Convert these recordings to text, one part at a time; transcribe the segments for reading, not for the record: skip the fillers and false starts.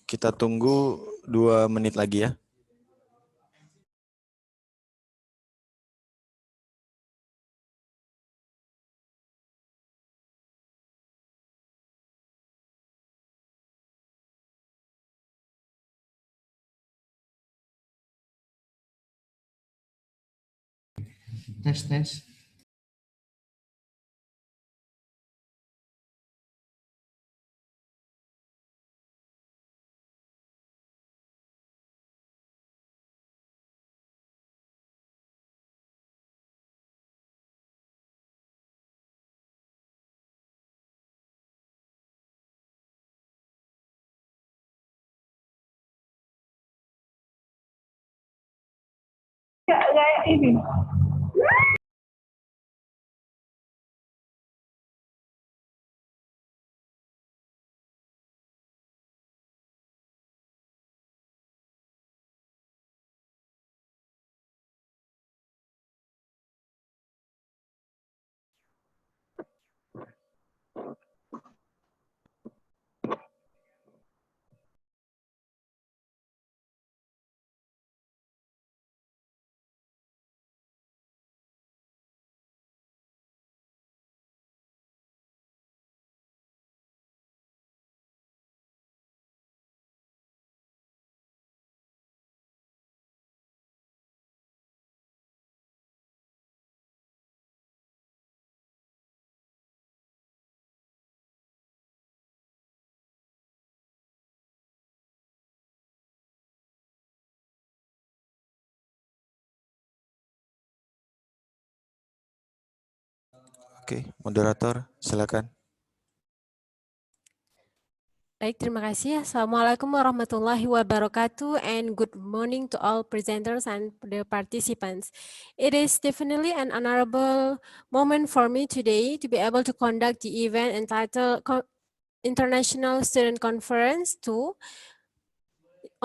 Kita tunggu 2 menit lagi ya. Tes, tes. Kayak ini. Oke, moderator, silakan. Baik, terima kasih. Assalamualaikum warahmatullahi wabarakatuh and good morning to all presenters and the participants. It is definitely an honorable moment for me today to be able to conduct the event entitled International Student Conference 2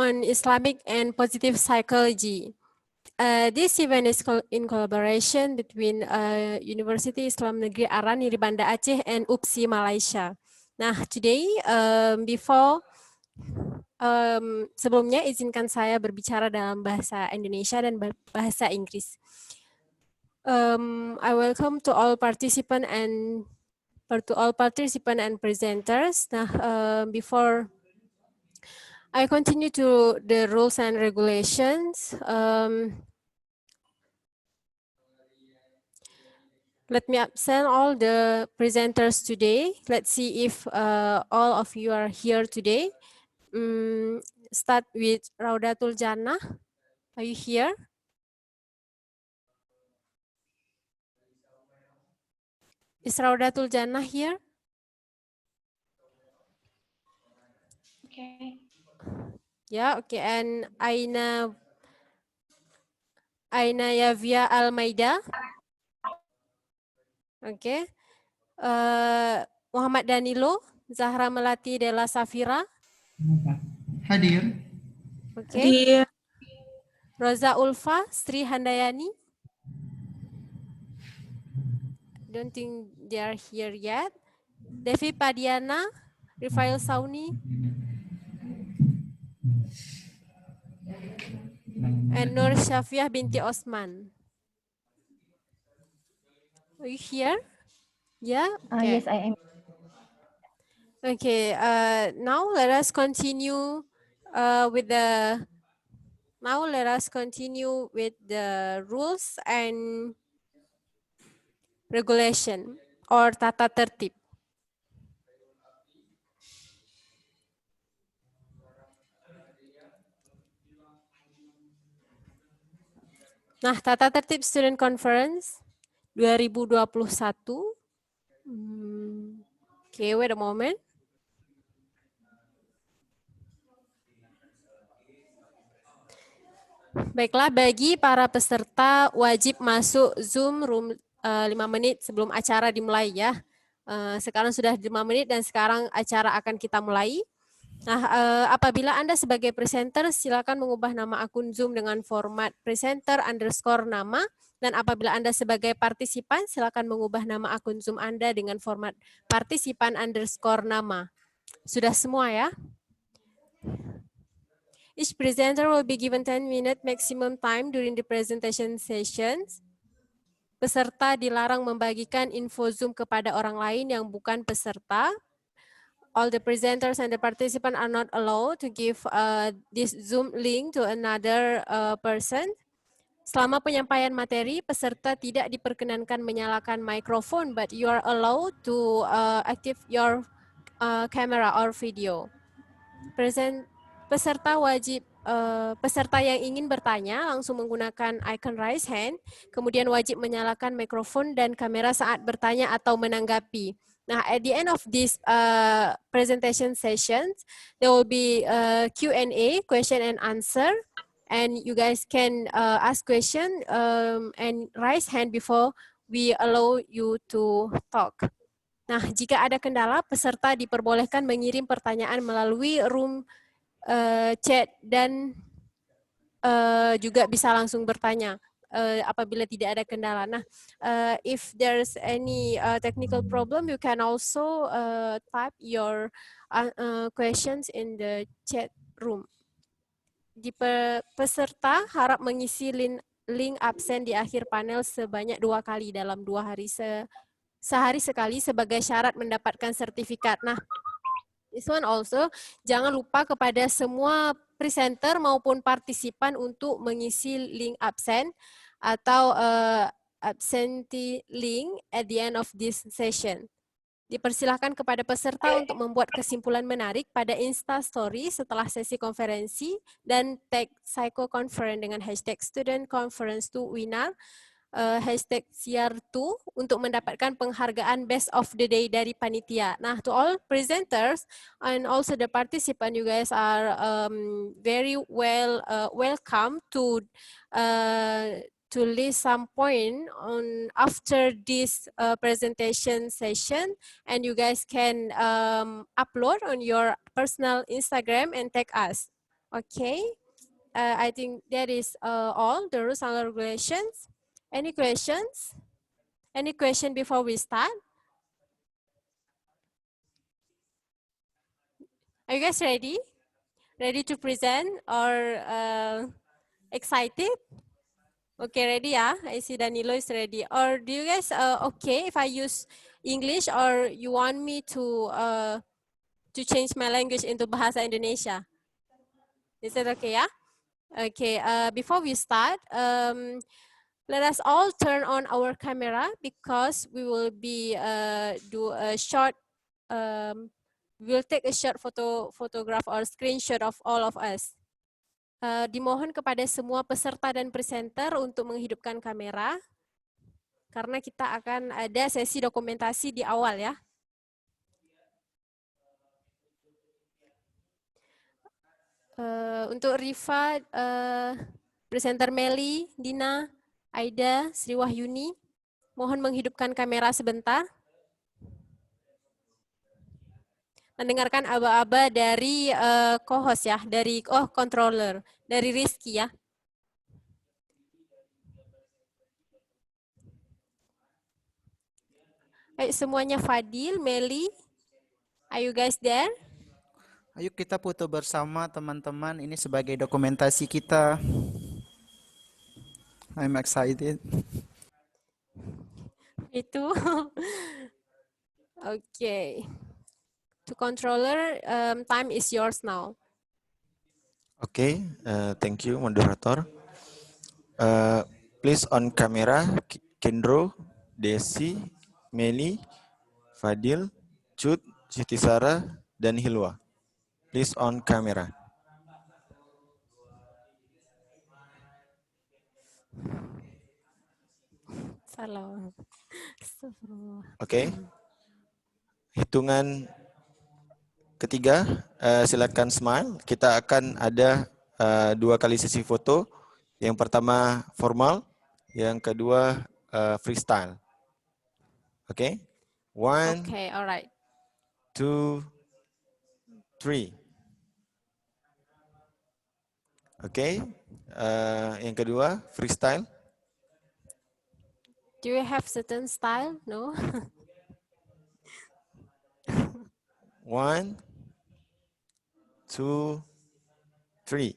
on Islamic and Positive Psychology. This event is in collaboration between University Islam Negeri Aran di Banda Aceh and UPSI Malaysia. Nah, today sebelumnya izinkan saya berbicara dalam bahasa Indonesia dan bahasa Inggris. I welcome to all participant and presenters. Nah, before I continue to the rules and regulations, let me send all the presenters today. Let's see if all of you are here today. Start with Raudatul Jannah. Are you here? Is Raudatul Jannah here? Okay. Yeah, okay. And Aina Yavia Almaida. Okay. Muhammad Danilo, Zahra Melati Della Safira. Hadir. Okay. Roza Ulfa, Sri Handayani. Don't think they are here yet. Devi Padiana, Rifail Sauni, and Nur Syafiah binti Osman. Are you here? Yeah? Okay. Yes, I am. Okay, now let us continue with the rules and regulation or tata tertib. Nah, tata tertib Student Conference 2021. Okay, wait a moment. Baiklah, bagi para peserta wajib masuk Zoom room 5 menit sebelum acara dimulai ya. Sekarang sudah 5 menit dan sekarang acara akan kita mulai. Nah, apabila Anda sebagai presenter, silakan mengubah nama akun Zoom dengan format presenter _ nama. Dan apabila Anda sebagai partisipan, silakan mengubah nama akun Zoom Anda dengan format partisipan _ nama. Sudah semua ya? Each presenter will be given 10-minute maximum time during the presentation sessions. Peserta dilarang membagikan info Zoom kepada orang lain yang bukan peserta. All the presenters and the participants are not allowed to give this Zoom link to another person. Selama penyampaian materi, peserta tidak diperkenankan menyalakan mikrofon, but you are allowed to active your camera or video. Peserta wajib peserta yang ingin bertanya langsung menggunakan icon raise hand, kemudian wajib menyalakan mikrofon dan kamera saat bertanya atau menanggapi. Nah, at the end of this presentation sessions, there will be Q&A, question and answer, and you guys can ask question and raise hand before we allow you to talk. Nah, jika ada kendala, peserta diperbolehkan mengirim pertanyaan melalui room chat dan juga bisa langsung bertanya apabila tidak ada kendala. Nah, if there's any technical problem, you can also type your questions in the chat room. Peserta harap mengisi link absen di akhir panel sebanyak 2 kali dalam 2 hari sehari sekali sebagai syarat mendapatkan sertifikat. Nah, this one also, jangan lupa kepada semua presenter maupun partisipan untuk mengisi link absen atau absentee link at the end of this session. Dipersilahkan kepada peserta untuk membuat kesimpulan menarik pada Insta Story setelah sesi konferensi dan tag PsychoConference dengan hashtag Student Conference to Webinar, hashtag CR2 untuk mendapatkan penghargaan Best of the Day dari panitia. Nah, to all presenters and also the participant, you guys are very welcome to list some point on after this presentation session, and you guys can upload on your personal Instagram and tag us. Okay, I think that is all the rules and regulations. Any questions? Any question before we start? Are you guys ready? Ready to present or excited? Okay, ready ya? I see Danilo is ready. Or do you guys okay if I use English, or you want me to change my language into Bahasa Indonesia? Is that okay ya? Okay, before we start, let us all turn on our camera because we will be do a short, we'll take a short photograph or screenshot of all of us. Dimohon kepada semua peserta dan presenter untuk menghidupkan kamera, karena kita akan ada sesi dokumentasi di awal ya. Untuk Rifa, presenter Meli, Dina, Aida, Sri Wahyuni, mohon menghidupkan kamera sebentar. Mendengarkan aba-aba dari co-host ya, dari controller, dari Rizky ya. Ayo semuanya, Fadil, Meli, are you guys there? Ayo kita foto bersama teman-teman, ini sebagai dokumentasi kita. I'm excited. Itu. Okay. To controller, time is yours now. Okay, thank you, moderator. Please on camera, Kendro, Desi, Meli, Fadil, Cut, Siti Sarah, dan Hilwa. Please on camera. Salah. Oke. Hitungan ketiga, silakan smile. Kita akan ada 2 kali sesi foto. Yang pertama formal, yang kedua freestyle. Oke? 1, Okay, alright. 2, 3. Oke? Yang kedua freestyle. Do you have certain style? No? 1, 2, 3.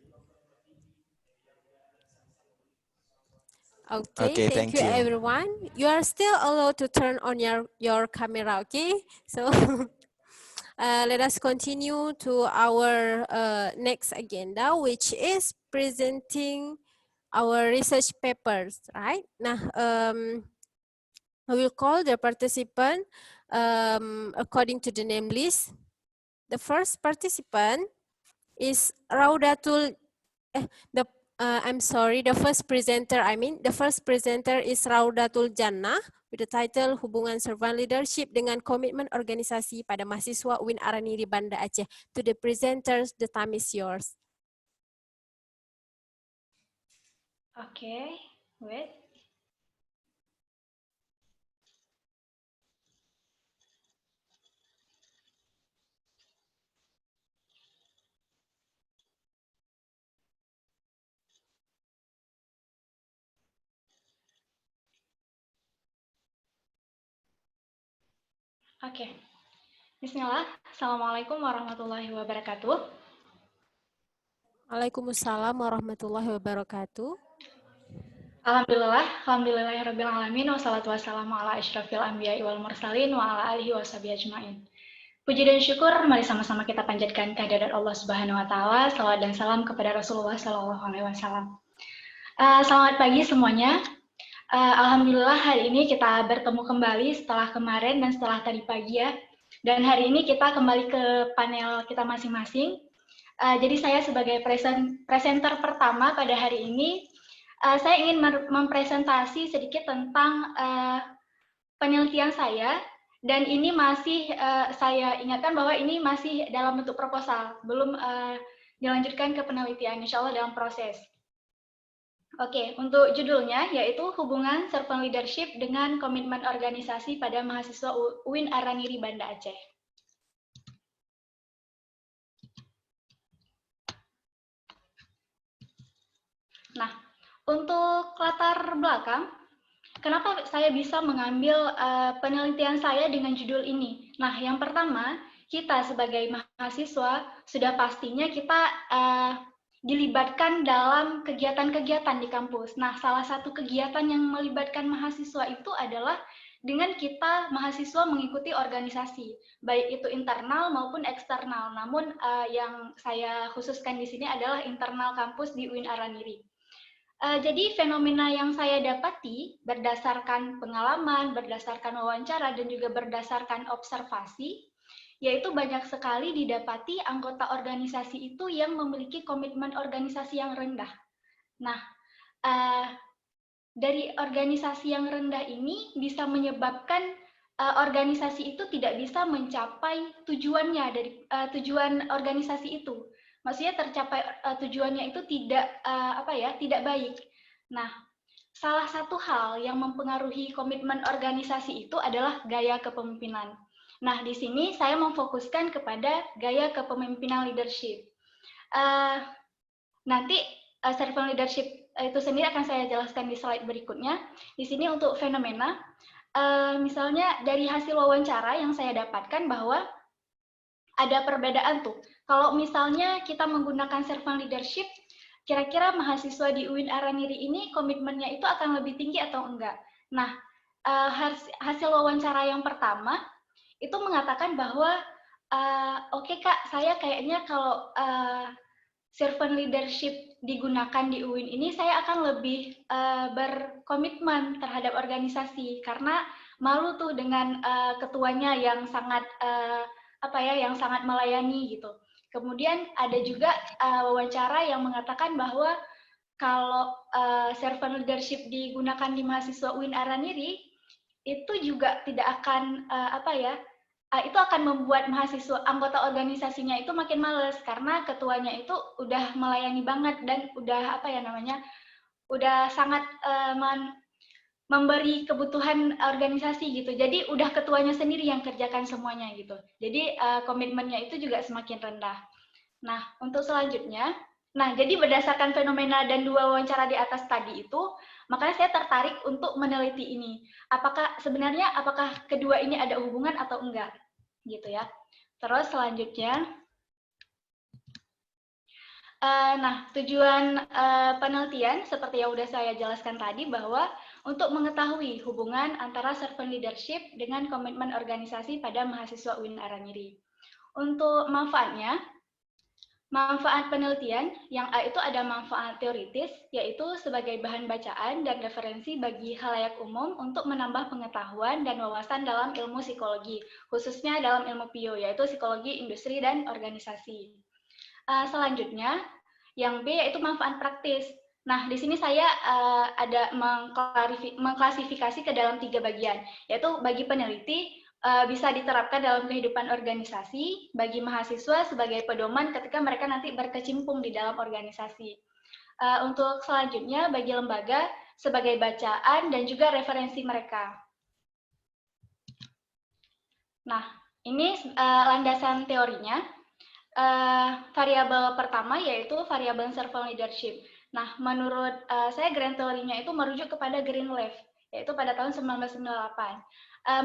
Okay, Okay, thank thank you you. everyone. You are still allowed to turn on your camera, okay? So let us continue to our next agenda, which is presenting our research papers, right? Nah, I will call the participant according to the name list. The first participant is Raudatul, I'm sorry, the first presenter is Raudatul Jannah with the title Hubungan Servant Leadership dengan Komitmen Organisasi pada Mahasiswa UIN Araniri Banda Aceh. To the presenters, the time is yours. Okay, wait. Oke, Bismillah. Assalamualaikum warahmatullahi wabarakatuh. Waalaikumsalam warahmatullahi wabarakatuh. Alhamdulillahirabbil alamin wassalatu wassalamu ala asyrafil anbiya'i wal mursalin wa ala alihi washabihi ajmain. Puji dan syukur mari sama-sama kita panjatkan kehadirat Allah Subhanahu wa taala. Salawat dan salam kepada Rasulullah sallallahu alaihi wasallam. Selamat pagi semuanya. Alhamdulillah hari ini kita bertemu kembali setelah kemarin dan setelah tadi pagi ya. Dan hari ini kita kembali ke panel kita masing-masing. Jadi saya sebagai presenter pertama pada hari ini, saya ingin mempresentasi sedikit tentang penelitian saya. Dan ini masih saya ingatkan bahwa ini masih dalam bentuk proposal, belum dilanjutkan ke penelitian, insya Allah dalam proses. Oke, untuk judulnya yaitu Hubungan Servant Leadership dengan Komitmen Organisasi pada Mahasiswa UIN Araniri Banda Aceh. Nah, untuk latar belakang, kenapa saya bisa mengambil penelitian saya dengan judul ini? Nah, yang pertama, kita sebagai mahasiswa sudah pastinya kita dilibatkan dalam kegiatan-kegiatan di kampus. Nah, salah satu kegiatan yang melibatkan mahasiswa itu adalah dengan kita mahasiswa mengikuti organisasi, baik itu internal maupun eksternal. Namun yang saya khususkan di sini adalah internal kampus di UIN Araniri. Jadi fenomena yang saya dapati berdasarkan pengalaman, berdasarkan wawancara, dan juga berdasarkan observasi, yaitu banyak sekali didapati anggota organisasi itu yang memiliki komitmen organisasi yang rendah. Nah, dari organisasi yang rendah ini bisa menyebabkan organisasi itu tidak bisa mencapai tujuannya dari tujuan organisasi itu. Maksudnya tercapai tujuannya itu tidak baik. Nah, salah satu hal yang mempengaruhi komitmen organisasi itu adalah gaya kepemimpinan. Nah, di sini saya memfokuskan kepada gaya kepemimpinan leadership. Nanti servant leadership itu sendiri akan saya jelaskan di slide berikutnya. Di sini untuk fenomena, misalnya dari hasil wawancara yang saya dapatkan bahwa ada perbedaan tuh. Kalau misalnya kita menggunakan servant leadership, kira-kira mahasiswa di UIN Araniri ini komitmennya itu akan lebih tinggi atau enggak? Nah, hasil wawancara yang pertama itu mengatakan bahwa oke Kak, saya kayaknya kalau servant leadership digunakan di UIN ini saya akan lebih berkomitmen terhadap organisasi karena malu tuh dengan ketuanya yang sangat yang sangat melayani gitu. Kemudian ada juga wawancara yang mengatakan bahwa kalau servant leadership digunakan di mahasiswa UIN Araniri itu juga tidak akan itu akan membuat mahasiswa anggota organisasinya itu makin males karena ketuanya itu udah melayani banget dan udah udah sangat memberi kebutuhan organisasi gitu. Jadi udah ketuanya sendiri yang kerjakan semuanya gitu. Jadi komitmennya itu juga semakin rendah. Nah, untuk selanjutnya, jadi berdasarkan fenomena dan dua wawancara di atas tadi itu, makanya saya tertarik untuk meneliti ini. Apakah kedua ini ada hubungan atau enggak? Gitu ya. Terus selanjutnya, Nah, tujuan penelitian seperti yang sudah saya jelaskan tadi bahwa untuk mengetahui hubungan antara servant leadership dengan komitmen organisasi pada mahasiswa UIN Aranyri. Untuk manfaatnya, manfaat penelitian yang A itu ada manfaat teoritis, yaitu sebagai bahan bacaan dan referensi bagi khalayak umum untuk menambah pengetahuan dan wawasan dalam ilmu psikologi, khususnya dalam ilmu PIO, yaitu psikologi industri dan organisasi. Selanjutnya, yang B yaitu manfaat praktis. Nah, di sini saya ada mengklasifikasi ke dalam 3 bagian, yaitu bagi peneliti bisa diterapkan dalam kehidupan organisasi, bagi mahasiswa sebagai pedoman ketika mereka nanti berkecimpung di dalam organisasi. Untuk selanjutnya, bagi lembaga sebagai bacaan dan juga referensi mereka. Nah, ini landasan teorinya. Variabel pertama yaitu variabel servant leadership. Nah, menurut saya grand teorinya itu merujuk kepada Greenleaf, yaitu pada tahun 1998.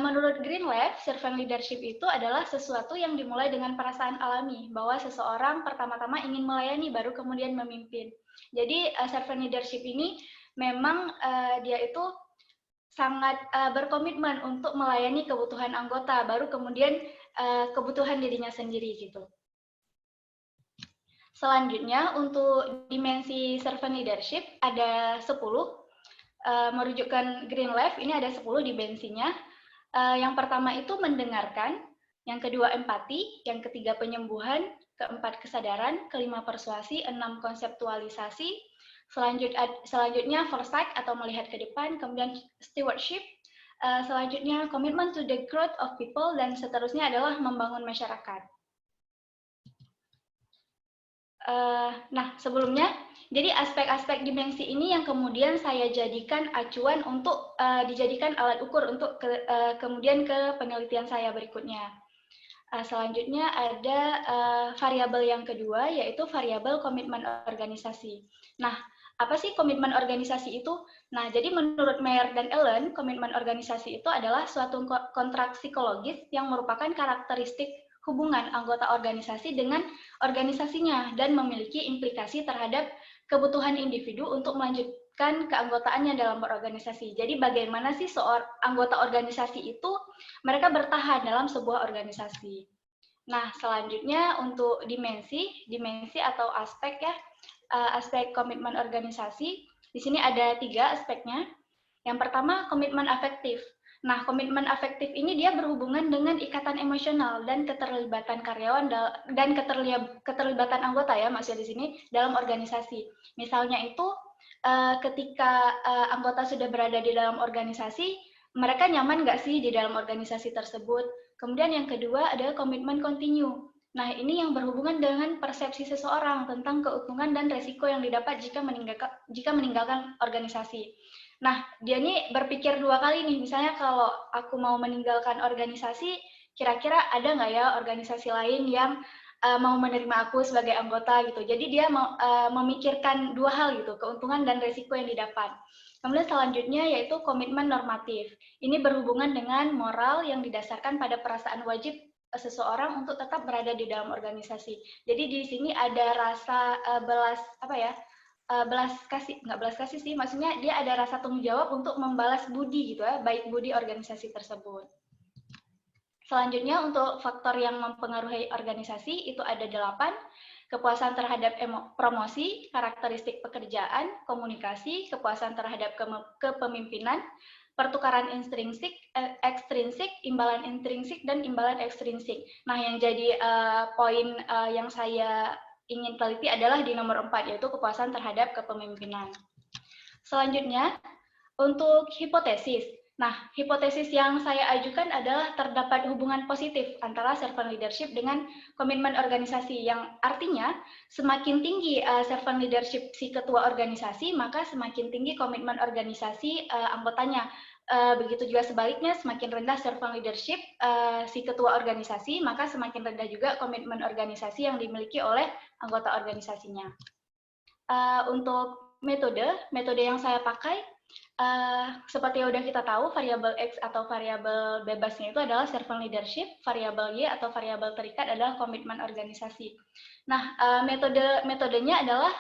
Menurut Greenleaf, servant leadership itu adalah sesuatu yang dimulai dengan perasaan alami, bahwa seseorang pertama-tama ingin melayani, baru kemudian memimpin. Jadi, servant leadership ini memang dia itu sangat berkomitmen untuk melayani kebutuhan anggota, baru kemudian kebutuhan dirinya sendiri gitu. Selanjutnya, untuk dimensi servant leadership ada 10, merujukkan Greenleaf, ini ada 10 dimensinya. Yang pertama itu mendengarkan, yang kedua empati, yang ketiga penyembuhan, keempat kesadaran, kelima persuasi, 6 konseptualisasi, selanjutnya foresight atau melihat ke depan, kemudian stewardship, selanjutnya commitment to the growth of people, dan seterusnya adalah membangun masyarakat. Nah, sebelumnya, jadi aspek-aspek dimensi ini yang kemudian saya jadikan acuan untuk dijadikan alat ukur untuk kemudian ke penelitian saya berikutnya. Selanjutnya ada variabel yang kedua, yaitu variabel komitmen organisasi. Nah, apa sih komitmen organisasi itu? Nah, jadi menurut Mayer dan Ellen, komitmen organisasi itu adalah suatu kontrak psikologis yang merupakan karakteristik hubungan anggota organisasi dengan organisasinya dan memiliki implikasi terhadap kebutuhan individu untuk melanjutkan keanggotaannya dalam berorganisasi. Jadi bagaimana sih seorang anggota organisasi itu mereka bertahan dalam sebuah organisasi. Nah, selanjutnya untuk dimensi atau aspek ya, aspek komitmen organisasi. Di sini ada 3 aspeknya. Yang pertama, komitmen afektif. Nah, komitmen afektif ini dia berhubungan dengan ikatan emosional dan keterlibatan karyawan dan keterlibatan anggota ya, maksudnya di sini dalam organisasi. Misalnya itu ketika anggota sudah berada di dalam organisasi, mereka nyaman nggak sih di dalam organisasi tersebut? Kemudian yang kedua adalah komitmen kontinu. Nah, ini yang berhubungan dengan persepsi seseorang tentang keuntungan dan resiko yang didapat jika meninggalkan organisasi. Nah, dia nih berpikir 2 kali nih, misalnya kalau aku mau meninggalkan organisasi, kira-kira ada nggak ya organisasi lain yang mau menerima aku sebagai anggota gitu. Jadi dia mau memikirkan 2 hal gitu, keuntungan dan resiko yang didapat. Kemudian selanjutnya yaitu komitmen normatif. Ini berhubungan dengan moral yang didasarkan pada perasaan wajib seseorang untuk tetap berada di dalam organisasi. Jadi di sini ada rasa belas kasih sih, maksudnya dia ada rasa tanggung jawab untuk membalas budi gitu ya, baik budi organisasi tersebut. Selanjutnya untuk faktor yang mempengaruhi organisasi itu ada 8, kepuasan terhadap promosi, karakteristik pekerjaan, komunikasi, kepuasan terhadap kepemimpinan, pertukaran intrinsik, ekstrinsik, imbalan intrinsik, dan imbalan ekstrinsik. Nah, yang jadi poin yang saya ingin teliti adalah di nomor 4, yaitu kepuasan terhadap kepemimpinan. Selanjutnya, untuk hipotesis. Nah, hipotesis yang saya ajukan adalah terdapat hubungan positif antara servant leadership dengan komitmen organisasi, yang artinya semakin tinggi servant leadership si ketua organisasi, maka semakin tinggi komitmen organisasi anggotanya. Begitu juga sebaliknya, semakin rendah servant leadership si ketua organisasi, maka semakin rendah juga komitmen organisasi yang dimiliki oleh anggota organisasinya. Untuk metode yang saya pakai, Seperti yang udah kita tahu, variabel X atau variabel bebasnya itu adalah servant leadership, variabel Y atau variabel terikat adalah komitmen organisasi. Nah, metodenya adalah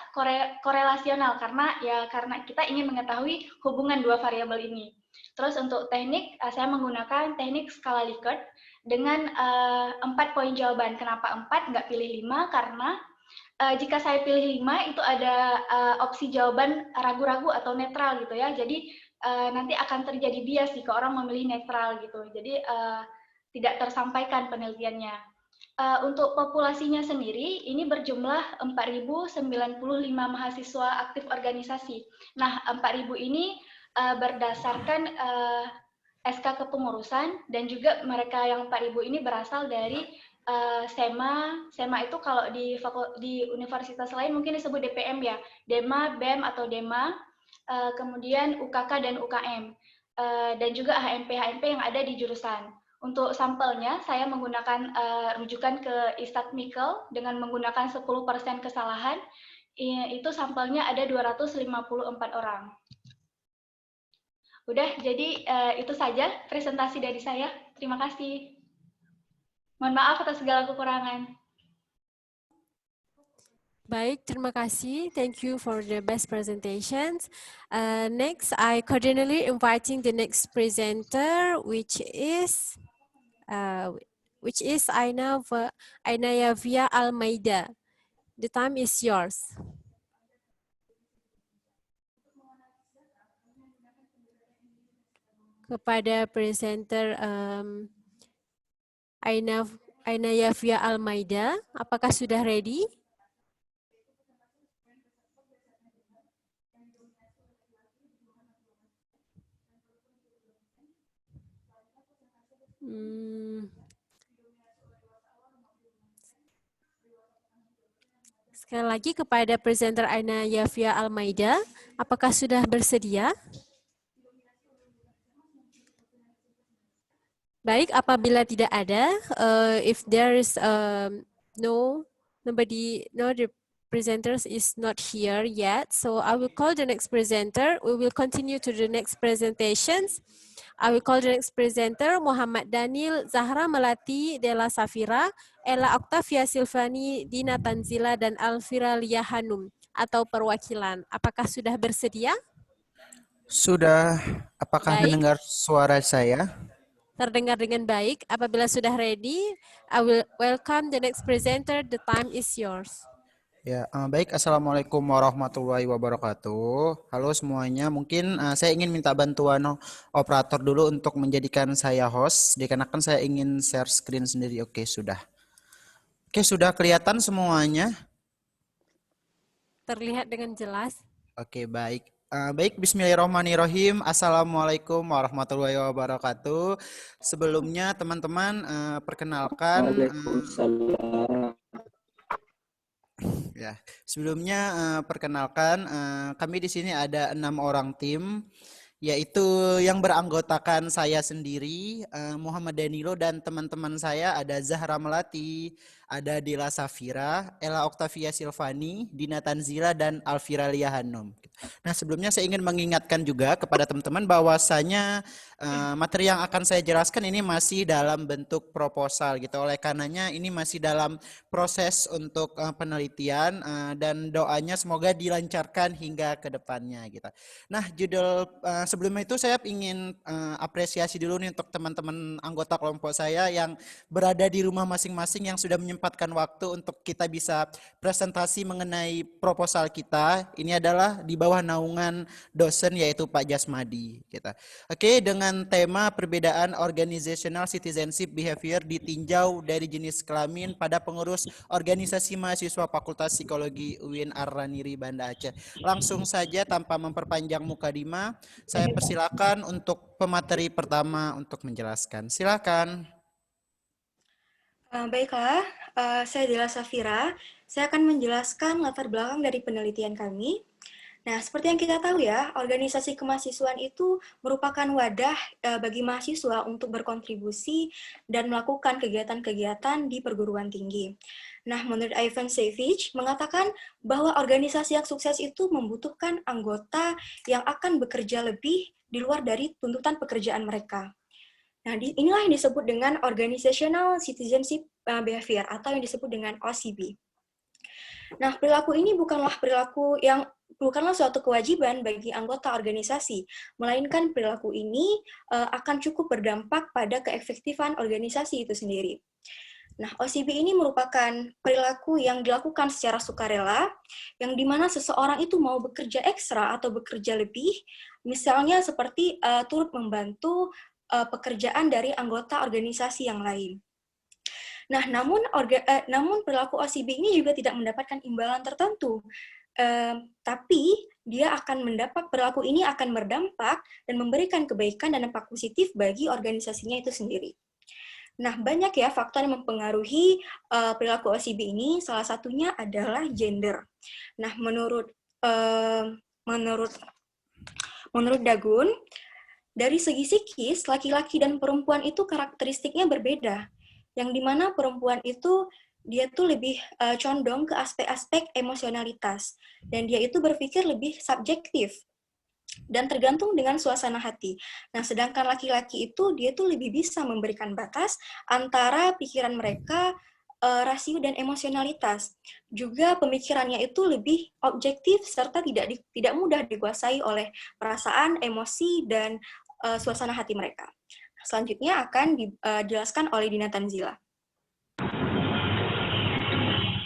korelasional karena kita ingin mengetahui hubungan dua variabel ini. Terus untuk teknik, saya menggunakan teknik skala Likert dengan 4 poin jawaban. Kenapa 4? Nggak pilih 5 karena jika saya pilih 5 itu ada opsi jawaban ragu-ragu atau netral gitu ya. Jadi nanti akan terjadi bias jika orang memilih netral gitu. Jadi tidak tersampaikan penelitiannya. Untuk populasinya sendiri ini berjumlah 4.095 mahasiswa aktif organisasi. Nah, 4.000 ini berdasarkan SK kepengurusan dan juga mereka yang 4.000 ini berasal dari SEMA itu kalau di universitas lain mungkin disebut DPM ya, DEMA, BEM atau DEMA, kemudian UKK dan UKM, dan juga HMP yang ada di jurusan. Untuk sampelnya, saya menggunakan rujukan ke Istat Mikel dengan menggunakan 10% kesalahan, itu sampelnya ada 254 orang. Udah, jadi itu saja presentasi dari saya. Terima kasih. Mohon maaf atas segala kekurangan. Baik, terima kasih. Thank you for the best presentations. Next, I cordially inviting the next presenter, which is Ainaya Almeida. The time is yours. Kepada presenter Ainaya Almeida, apakah sudah ready? Sekali lagi kepada presenter Ainaya Almeida, apakah sudah bersedia? Baik, apabila tidak ada, if there is no the presenters is not here yet, so I will call the next presenter. We will continue to the next presentations. I will call the next presenter Muhammad Daniel Zahra Melati Della Safira, Ella Octavia Silvani, Dina Tanzila, dan Alfira Lia Hanum atau perwakilan. Apakah sudah bersedia? Sudah. Apakah Baik. mendengar suara saya? Terdengar dengan baik. Apabila sudah ready, I will welcome the next presenter. The time is yours. Ya, baik. Assalamualaikum warahmatullahi wabarakatuh. Halo semuanya. Mungkin saya ingin minta bantuan operator dulu untuk menjadikan saya host, dikarenakan saya ingin share screen sendiri. Oke, sudah. Oke, sudah kelihatan semuanya? Terlihat dengan jelas. Oke, baik. Baik, bismillahirrahmanirrahim. Assalamualaikum warahmatullahi wabarakatuh. Sebelumnya teman-teman perkenalkan. Waalaikumsalam. Ya, sebelumnya perkenalkan kami di sini ada 6 orang tim, yaitu yang beranggotakan saya sendiri, Muhammad Danilo, dan teman-teman saya ada Zahra Melati, ada Della Safira, Ella Octavia Silvani, Dina Tanzila, dan Alfira Lia Hanum. Nah, sebelumnya saya ingin mengingatkan juga kepada teman-teman bahwasanya materi yang akan saya jelaskan ini masih dalam bentuk proposal gitu. Oleh karenanya ini masih dalam proses untuk penelitian dan doanya semoga dilancarkan hingga ke depannya gitu. Nah, judul sebelumnya itu saya ingin apresiasi dulu nih untuk teman-teman anggota kelompok saya yang berada di rumah masing-masing yang sudah menyempatkan waktu untuk kita bisa presentasi mengenai proposal kita. Ini adalah di bawah naungan dosen yaitu Pak Jasmadi kita. Oke, dengan tema perbedaan organizational citizenship behavior ditinjau dari jenis kelamin pada pengurus organisasi mahasiswa Fakultas Psikologi UIN Ar-Raniri Banda Aceh. Langsung saja tanpa memperpanjang mukadimah, saya persilakan untuk pemateri pertama untuk menjelaskan. Silakan. Baiklah, saya Della Safira. Saya akan menjelaskan latar belakang dari penelitian kami. Nah, seperti yang kita tahu ya, organisasi kemahasiswaan itu merupakan wadah bagi mahasiswa untuk berkontribusi dan melakukan kegiatan-kegiatan di perguruan tinggi. Nah, menurut Ivan Savage mengatakan bahwa organisasi yang sukses itu membutuhkan anggota yang akan bekerja lebih di luar dari tuntutan pekerjaan mereka. Nah, inilah yang disebut dengan Organizational Citizenship Behavior atau yang disebut dengan OCB. Nah, perilaku ini bukanlah suatu kewajiban bagi anggota organisasi, melainkan perilaku ini akan cukup berdampak pada keefektifan organisasi itu sendiri. Nah, OCB ini merupakan perilaku yang dilakukan secara sukarela, yang dimana seseorang itu mau bekerja ekstra atau bekerja lebih, misalnya seperti turut membantu pekerjaan dari anggota organisasi yang lain. Nah, namun perilaku OCB ini juga tidak mendapatkan imbalan tertentu, tapi perilaku ini akan berdampak dan memberikan kebaikan dan dampak positif bagi organisasinya itu sendiri. Nah, banyak ya faktor yang mempengaruhi perilaku OCB ini, salah satunya adalah gender. Nah, menurut Dagun, dari segi psikis, laki-laki dan perempuan itu karakteristiknya berbeda, yang dimana perempuan itu dia tuh lebih condong ke aspek-aspek emosionalitas, dan dia itu berpikir lebih subjektif dan tergantung dengan suasana hati. Nah, sedangkan laki-laki itu dia tuh lebih bisa memberikan batas antara pikiran mereka, rasio dan emosionalitas. Juga pemikirannya itu lebih objektif serta tidak mudah dikuasai oleh perasaan, emosi dan suasana hati mereka. Selanjutnya akan dijelaskan oleh Dina Tanzila.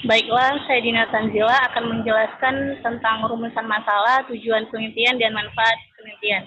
Baiklah, saya Dina Tanzila akan menjelaskan tentang rumusan masalah, tujuan penelitian, dan manfaat penelitian.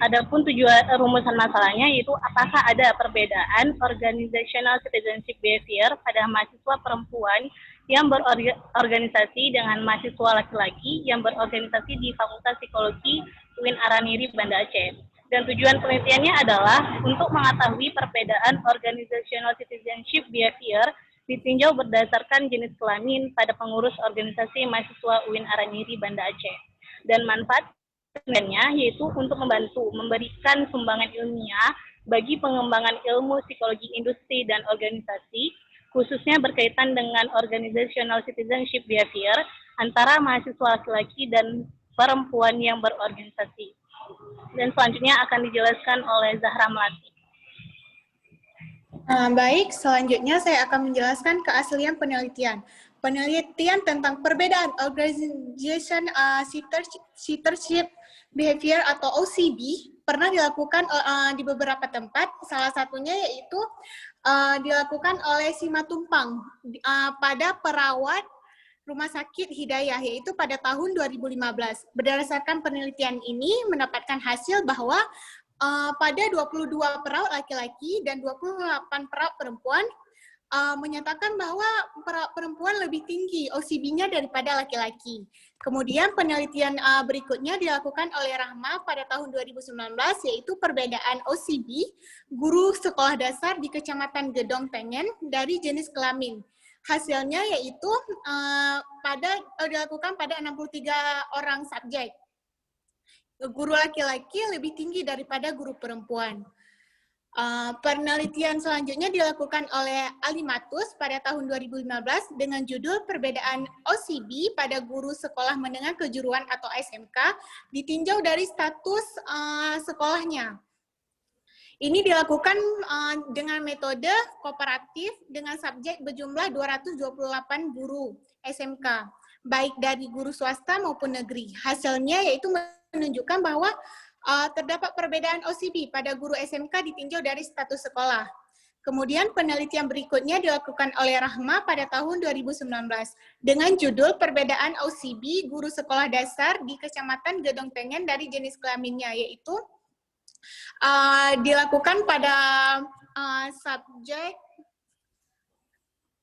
Adapun tujuan rumusan masalahnya yaitu apakah ada perbedaan organizational citizenship behavior pada mahasiswa perempuan yang berorganisasi dengan mahasiswa laki-laki yang berorganisasi di Fakultas Psikologi UIN Araniri, Banda Aceh. Dan tujuan penelitiannya adalah untuk mengetahui perbedaan organizational citizenship behavior ditinjau berdasarkan jenis kelamin pada pengurus organisasi mahasiswa UIN Araniri, Banda Aceh. Dan manfaat penelitiannya yaitu untuk memberikan sumbangan ilmiah bagi pengembangan ilmu psikologi industri dan organisasi, khususnya berkaitan dengan organizational citizenship behavior antara mahasiswa laki-laki dan perempuan yang berorganisasi. Dan selanjutnya akan dijelaskan oleh Zahra Melati. Baik, selanjutnya saya akan menjelaskan keaslian penelitian. Penelitian tentang perbedaan Organization Citizenship Behavior atau OCB pernah dilakukan di beberapa tempat, salah satunya yaitu dilakukan oleh Simatupang pada perawat Rumah Sakit Hidayah, yaitu pada tahun 2015. Berdasarkan penelitian ini mendapatkan hasil bahwa pada 22 perawat laki-laki dan 28 perawat perempuan menyatakan bahwa perempuan lebih tinggi OCB-nya daripada laki-laki. Kemudian penelitian berikutnya dilakukan oleh Rahma pada tahun 2019, yaitu perbedaan OCB guru sekolah dasar di Kecamatan Gedong Tengen dari jenis kelamin. Hasilnya yaitu dilakukan pada 63 orang subjek. Guru laki-laki lebih tinggi daripada guru perempuan. Penelitian selanjutnya dilakukan oleh Alimatus pada tahun 2015 dengan judul perbedaan OCB pada guru sekolah menengah kejuruan atau SMK ditinjau dari status sekolahnya. Ini dilakukan dengan metode kooperatif dengan subjek berjumlah 228 guru SMK, baik dari guru swasta maupun negeri. Hasilnya yaitu menunjukkan bahwa terdapat perbedaan OCB pada guru SMK ditinjau dari status sekolah. Kemudian penelitian berikutnya dilakukan oleh Rahma pada tahun 2019 dengan judul perbedaan OCB guru sekolah dasar di Kecamatan Gedong Tengen dari jenis kelaminnya, yaitu dilakukan pada subjek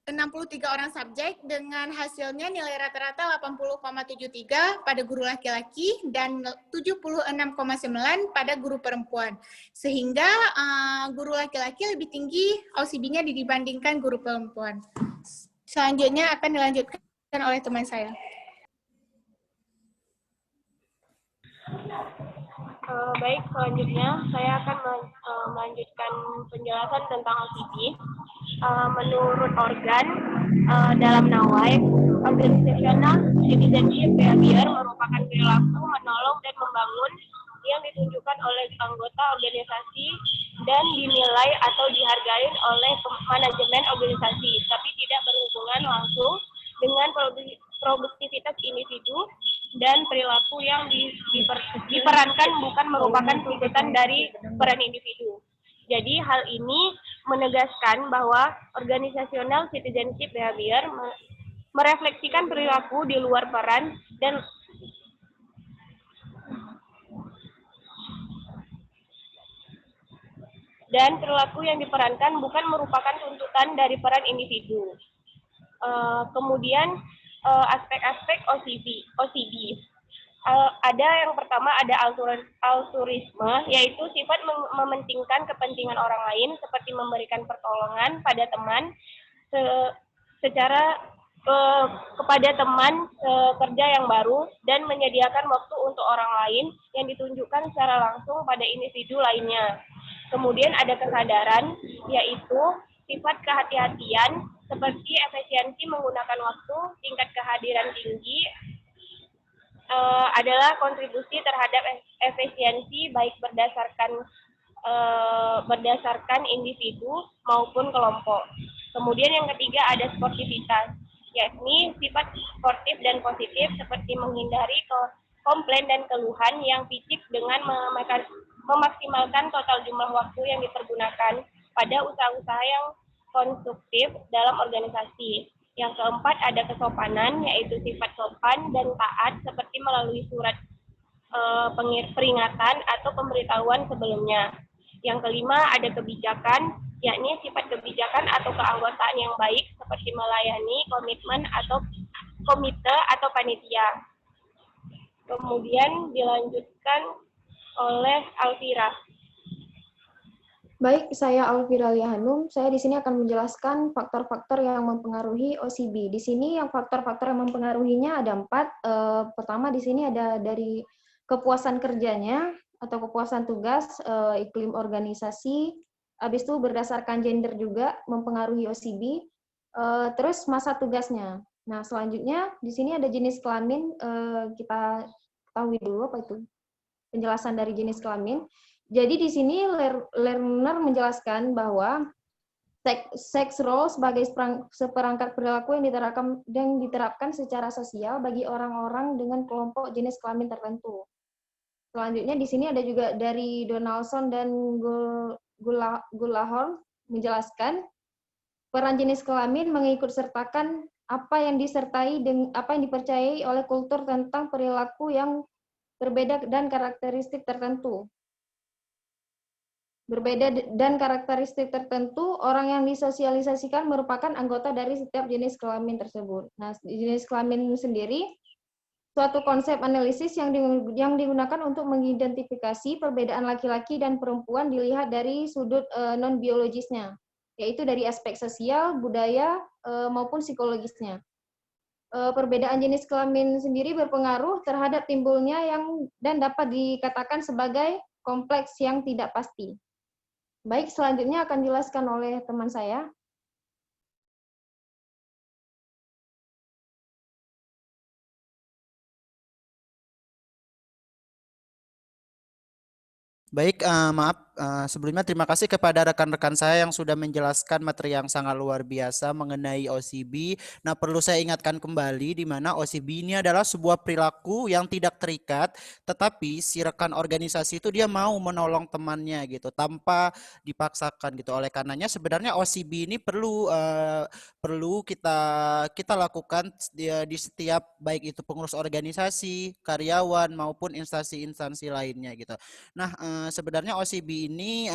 63 orang subjek dengan hasilnya nilai rata-rata 80,73 pada guru laki-laki dan 76,9 pada guru perempuan. Sehingga guru laki-laki lebih tinggi OCB-nya dibandingkan guru perempuan. Selanjutnya akan dilanjutkan oleh teman saya. Baik, selanjutnya saya akan melanjutkan penjelasan tentang OCB. Menurut organ dalam Nawai, organizational citizenship behavior merupakan perilaku menolong dan membangun yang ditunjukkan oleh anggota organisasi dan dinilai atau dihargai oleh manajemen organisasi, tapi tidak berhubungan langsung dengan produktivitas individu dan perilaku yang diperankan bukan merupakan tuntutan dari peran individu. Jadi hal ini menegaskan bahwa organizational citizenship behavior merefleksikan perilaku di luar peran dan perilaku yang diperankan bukan merupakan tuntutan dari peran individu. Kemudian aspek-aspek OCB. Ada yang pertama ada altruisme, yaitu sifat mementingkan kepentingan orang lain seperti memberikan pertolongan pada teman kepada teman kerja yang baru dan menyediakan waktu untuk orang lain yang ditunjukkan secara langsung pada individu lainnya. Kemudian ada kesadaran, yaitu sifat kehati-hatian seperti efisiensi menggunakan waktu, tingkat kehadiran tinggi, adalah kontribusi terhadap efisiensi baik berdasarkan individu maupun kelompok. Kemudian yang ketiga ada sportivitas, yakni sifat sportif dan positif seperti menghindari komplain dan keluhan yang fisik dengan memaksimalkan total jumlah waktu yang dipergunakan pada usaha-usaha yang konstruktif dalam organisasi. Yang keempat ada kesopanan, yaitu sifat sopan dan taat seperti melalui surat peringatan atau pemberitahuan sebelumnya. Yang kelima ada kebijakan, yakni sifat kebijakan atau keanggotaan yang baik seperti melayani komitmen atau komite atau panitia. Kemudian dilanjutkan oleh Alvira. Baik, saya Alvira Liahanum. Saya di sini akan menjelaskan faktor-faktor yang mempengaruhi OCB. Di sini yang faktor-faktor yang mempengaruhinya ada 4. Pertama di sini ada dari kepuasan kerjanya atau kepuasan tugas, iklim organisasi, habis itu berdasarkan gender juga mempengaruhi OCB, terus masa tugasnya. Nah, selanjutnya di sini ada jenis kelamin, kita ketahui dulu apa itu penjelasan dari jenis kelamin. Jadi di sini learner menjelaskan bahwa sex role sebagai seperangkat perilaku yang diterapkan secara sosial bagi orang-orang dengan kelompok jenis kelamin tertentu. Selanjutnya di sini ada juga dari Donaldson dan Gullahorn menjelaskan peran jenis kelamin mengikut sertakan apa yang dipercayai oleh kultur tentang perilaku yang berbeda dan karakteristik tertentu. Berbeda dan karakteristik tertentu, orang yang disosialisasikan merupakan anggota dari setiap jenis kelamin tersebut. Nah, jenis kelamin sendiri, suatu konsep analisis yang digunakan untuk mengidentifikasi perbedaan laki-laki dan perempuan dilihat dari sudut non-biologisnya, yaitu dari aspek sosial, budaya, maupun psikologisnya. Perbedaan jenis kelamin sendiri berpengaruh terhadap timbulnya dan dapat dikatakan sebagai kompleks yang tidak pasti. Baik, selanjutnya akan dijelaskan oleh teman saya. Baik, maaf. Sebelumnya terima kasih kepada rekan-rekan saya yang sudah menjelaskan materi yang sangat luar biasa mengenai OCB. Nah, perlu saya ingatkan kembali di mana OCB ini adalah sebuah perilaku yang tidak terikat, tetapi si rekan organisasi itu dia mau menolong temannya gitu tanpa dipaksakan gitu. Oleh karenanya sebenarnya OCB ini perlu kita lakukan di setiap baik itu pengurus organisasi, karyawan maupun instansi-instansi lainnya gitu. Nah, sebenarnya OCB ini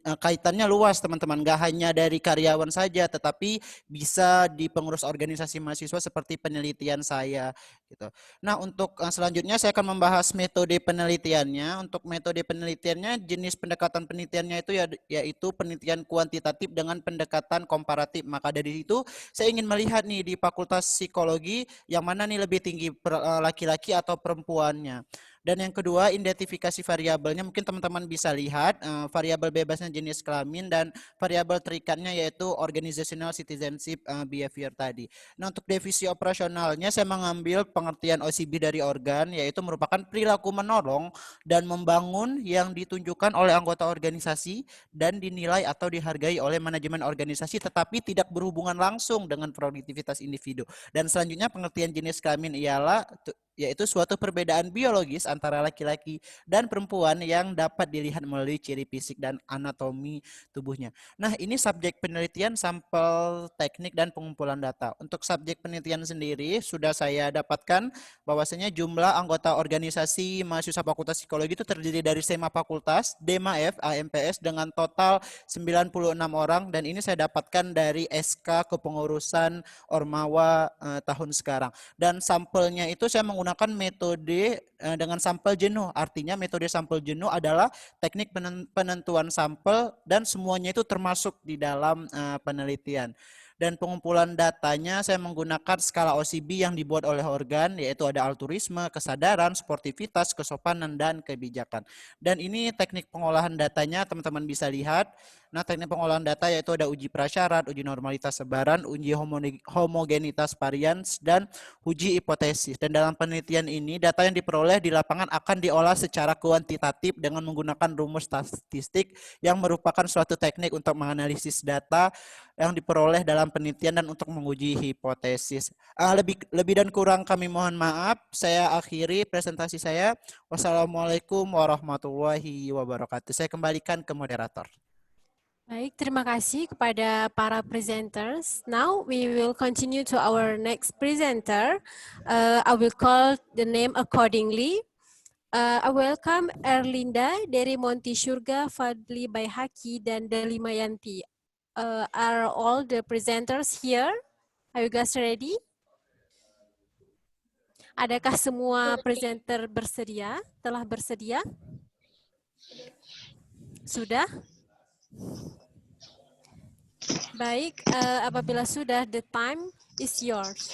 kaitannya luas teman-teman, gak hanya dari karyawan saja, tetapi bisa di pengurus organisasi mahasiswa seperti penelitian saya gitu. Nah, untuk selanjutnya saya akan membahas metode penelitiannya. Untuk metode penelitiannya, jenis pendekatan penelitiannya itu yaitu penelitian kuantitatif dengan pendekatan komparatif. Maka dari itu saya ingin melihat nih di Fakultas Psikologi yang mana nih lebih tinggi laki-laki atau perempuannya. Dan yang kedua, identifikasi variabelnya mungkin teman-teman bisa lihat variabel bebasnya jenis kelamin dan variabel terikatnya yaitu organizational citizenship behavior tadi. Nah, untuk definisi operasionalnya saya mengambil pengertian OCB dari organ yaitu merupakan perilaku menolong dan membangun yang ditunjukkan oleh anggota organisasi dan dinilai atau dihargai oleh manajemen organisasi tetapi tidak berhubungan langsung dengan produktivitas individu. Dan selanjutnya pengertian jenis kelamin ialah yaitu suatu perbedaan biologis antara laki-laki dan perempuan yang dapat dilihat melalui ciri fisik dan anatomi tubuhnya. Nah, ini subjek penelitian, sampel teknik, dan pengumpulan data. Untuk subjek penelitian sendiri, sudah saya dapatkan bahwasanya jumlah anggota organisasi mahasiswa Fakultas Psikologi itu terdiri dari SEMA Fakultas, DEMA F, AMPS dengan total 96 orang, dan ini saya dapatkan dari SK Kepengurusan Ormawa tahun sekarang. Dan sampelnya itu saya menggunakan metode dengan sampel jenuh. Artinya metode sampel jenuh adalah teknik penentuan sampel dan semuanya itu termasuk di dalam penelitian. Dan pengumpulan datanya saya menggunakan skala OCB yang dibuat oleh organ, yaitu ada altruisme, kesadaran, sportivitas, kesopanan, dan kebijakan. Dan ini teknik pengolahan datanya teman-teman bisa lihat. Nah, teknik pengolahan data yaitu ada uji prasyarat, uji normalitas sebaran, uji homogenitas varians, dan uji hipotesis. Dan dalam penelitian ini, data yang diperoleh di lapangan akan diolah secara kuantitatif dengan menggunakan rumus statistik yang merupakan suatu teknik untuk menganalisis data yang diperoleh dalam penelitian dan untuk menguji hipotesis. Lebih dan kurang kami mohon maaf. Saya akhiri presentasi saya. Wassalamualaikum warahmatullahi wabarakatuh. Saya kembalikan ke moderator. Baik, terima kasih kepada para presenters. Now we will continue to our next presenter. I will call the name accordingly. I welcome Erlinda dari Monti Surga, Fadli Baihaki, dan Delima Yanti. Are all the presenters here? Are you guys ready? Adakah semua presenter bersedia? Telah bersedia? Sudah? Baik, apabila sudah, the time is yours.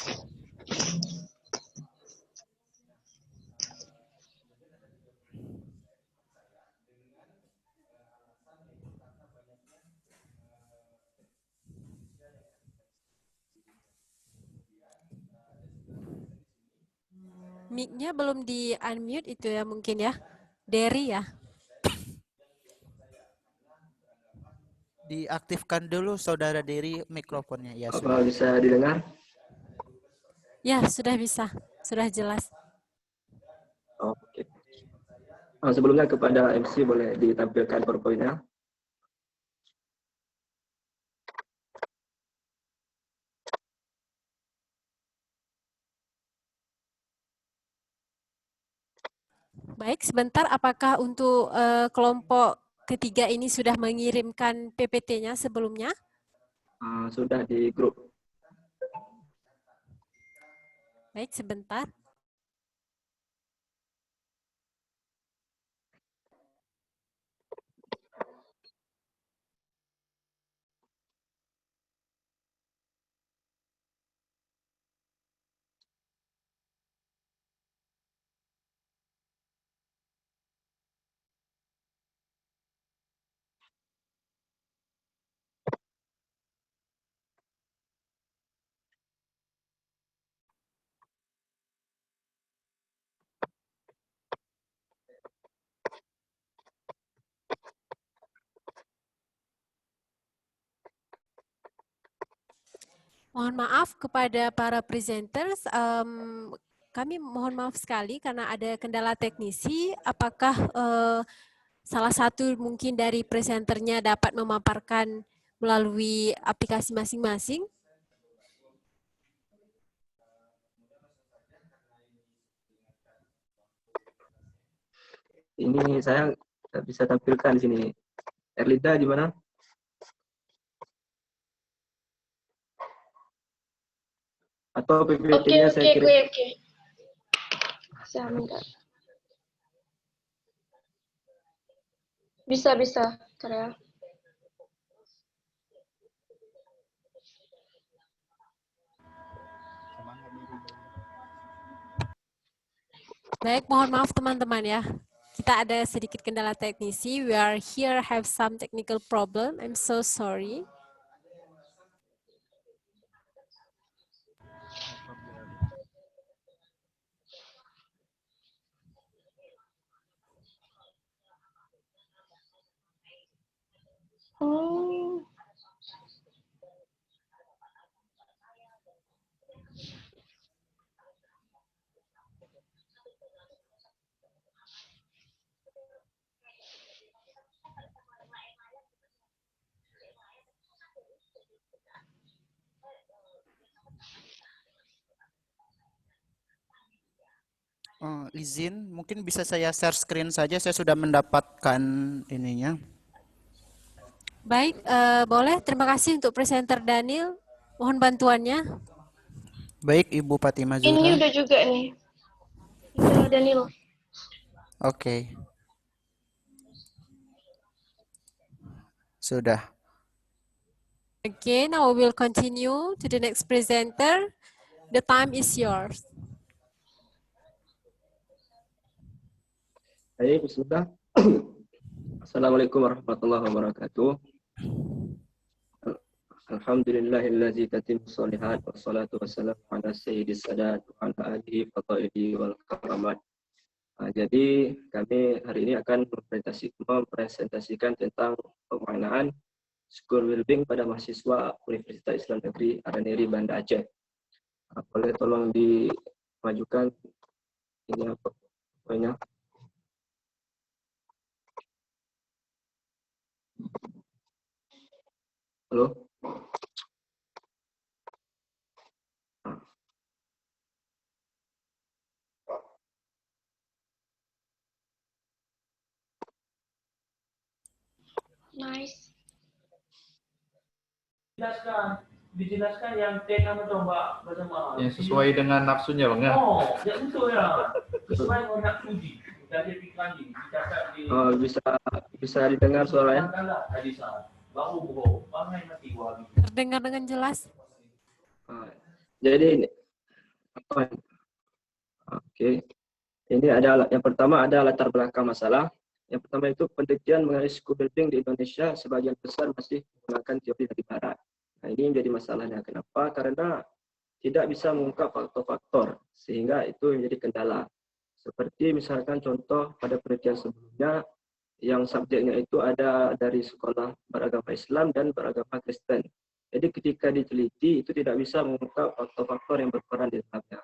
Mic-nya belum di-unmute itu ya mungkin ya. Derry ya. Diaktifkan dulu saudara Derry mikrofonnya. Ya, Apa sudah. bisa didengar? Ya, sudah bisa. Sudah jelas. Oke. Sebelumnya kepada MC boleh ditampilkan PowerPoint-nya. Baik, sebentar. Apakah untuk kelompok ketiga ini sudah mengirimkan PPT-nya sebelumnya? Sudah di grup. Baik, sebentar. Mohon maaf kepada para presenters, kami mohon maaf sekali karena ada kendala teknisi. Apakah salah satu mungkin dari presenternya dapat memaparkan melalui aplikasi masing-masing? Ini saya bisa tampilkan di sini. Erlinda gimana? Atau PPT-nya saya kirim? Oke. Saya minta. Bisa, Ntar ya. Baik, mohon maaf teman-teman ya. Kita ada sedikit kendala teknisi. We are here have some technical problem. I'm so sorry. Oh. Izin, mungkin bisa saya share screen saja. Saya sudah mendapatkan ininya. Baik, boleh. Terima kasih untuk presenter Daniel. Mohon bantuannya. Baik, Ibu Fatimah Zuhra. Ini udah juga nih. Udah Daniel. Oke. Sudah. Okay, now we will continue to the next presenter. The time is yours. Baik, sudah. Assalamualaikum warahmatullahi wabarakatuh. Alhamdulillahilladzi tatimmu sholihat wassalatu wassalamu ala sayyidis sadat wa ala alihi fadaili wal karamat. Jadi kami hari ini akan mempresentasikan tentang pemaknaan school well-being pada mahasiswa Universitas Islam Negeri Araniri Banda Aceh. Boleh tolong dimajukan ini apa poinnya? Halo? Nice. Dijelaskan yang TK mencoba bersama. Yang sesuai dengan nafsunya, Bang ya? Oh, ya betul ya. Sesuai dengan nafsu uji. Dari pikiran ini, dicatat di. Oh, bisa didengar suaranya? Terdengar dengan jelas. Jadi ini apa? Oke. Ini ada yang pertama ada latar belakang masalah. Yang pertama itu penelitian mengenai school well-being di Indonesia sebagian besar masih menggunakan teori dari Barat. Nah, ini menjadi masalahnya. Kenapa? Karena tidak bisa mengungkap faktor-faktor sehingga itu menjadi kendala. Seperti misalkan contoh pada penelitian sebelumnya yang subjeknya itu ada dari sekolah beragama Islam dan beragama Kristen. Jadi ketika diteliti itu tidak bisa mengungkap faktor-faktor yang berperan di dalamnya.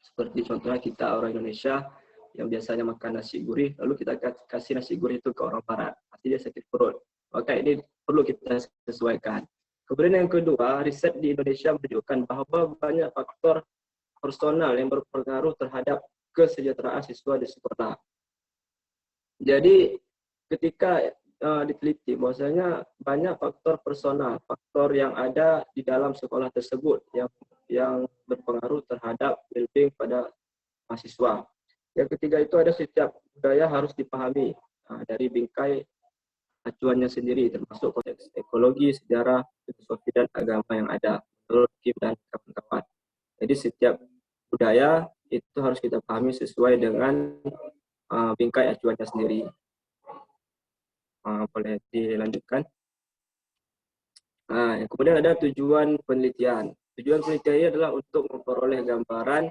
Seperti contohnya kita orang Indonesia yang biasanya makan nasi gurih, lalu kita kasih nasi gurih itu ke orang Barat, pasti dia sakit perut. Maka ini perlu kita sesuaikan. Kemudian yang kedua, riset di Indonesia menunjukkan bahwa banyak faktor personal yang berpengaruh terhadap kesejahteraan siswa di sekolah. Jadi ketika diteliti bahwasanya banyak faktor personal, faktor yang ada di dalam sekolah tersebut yang berpengaruh terhadap well-being pada mahasiswa. Yang ketiga itu ada setiap budaya harus dipahami dari bingkai acuannya sendiri, termasuk konteks ekologi, sejarah, filosofi, dan agama yang ada menurut Kim dan kawan-kawan. Jadi setiap budaya itu harus kita pahami sesuai dengan bingkai acuannya sendiri. Boleh dilanjutkan. Kemudian ada tujuan penelitian. Tujuan penelitian ini adalah untuk memperoleh gambaran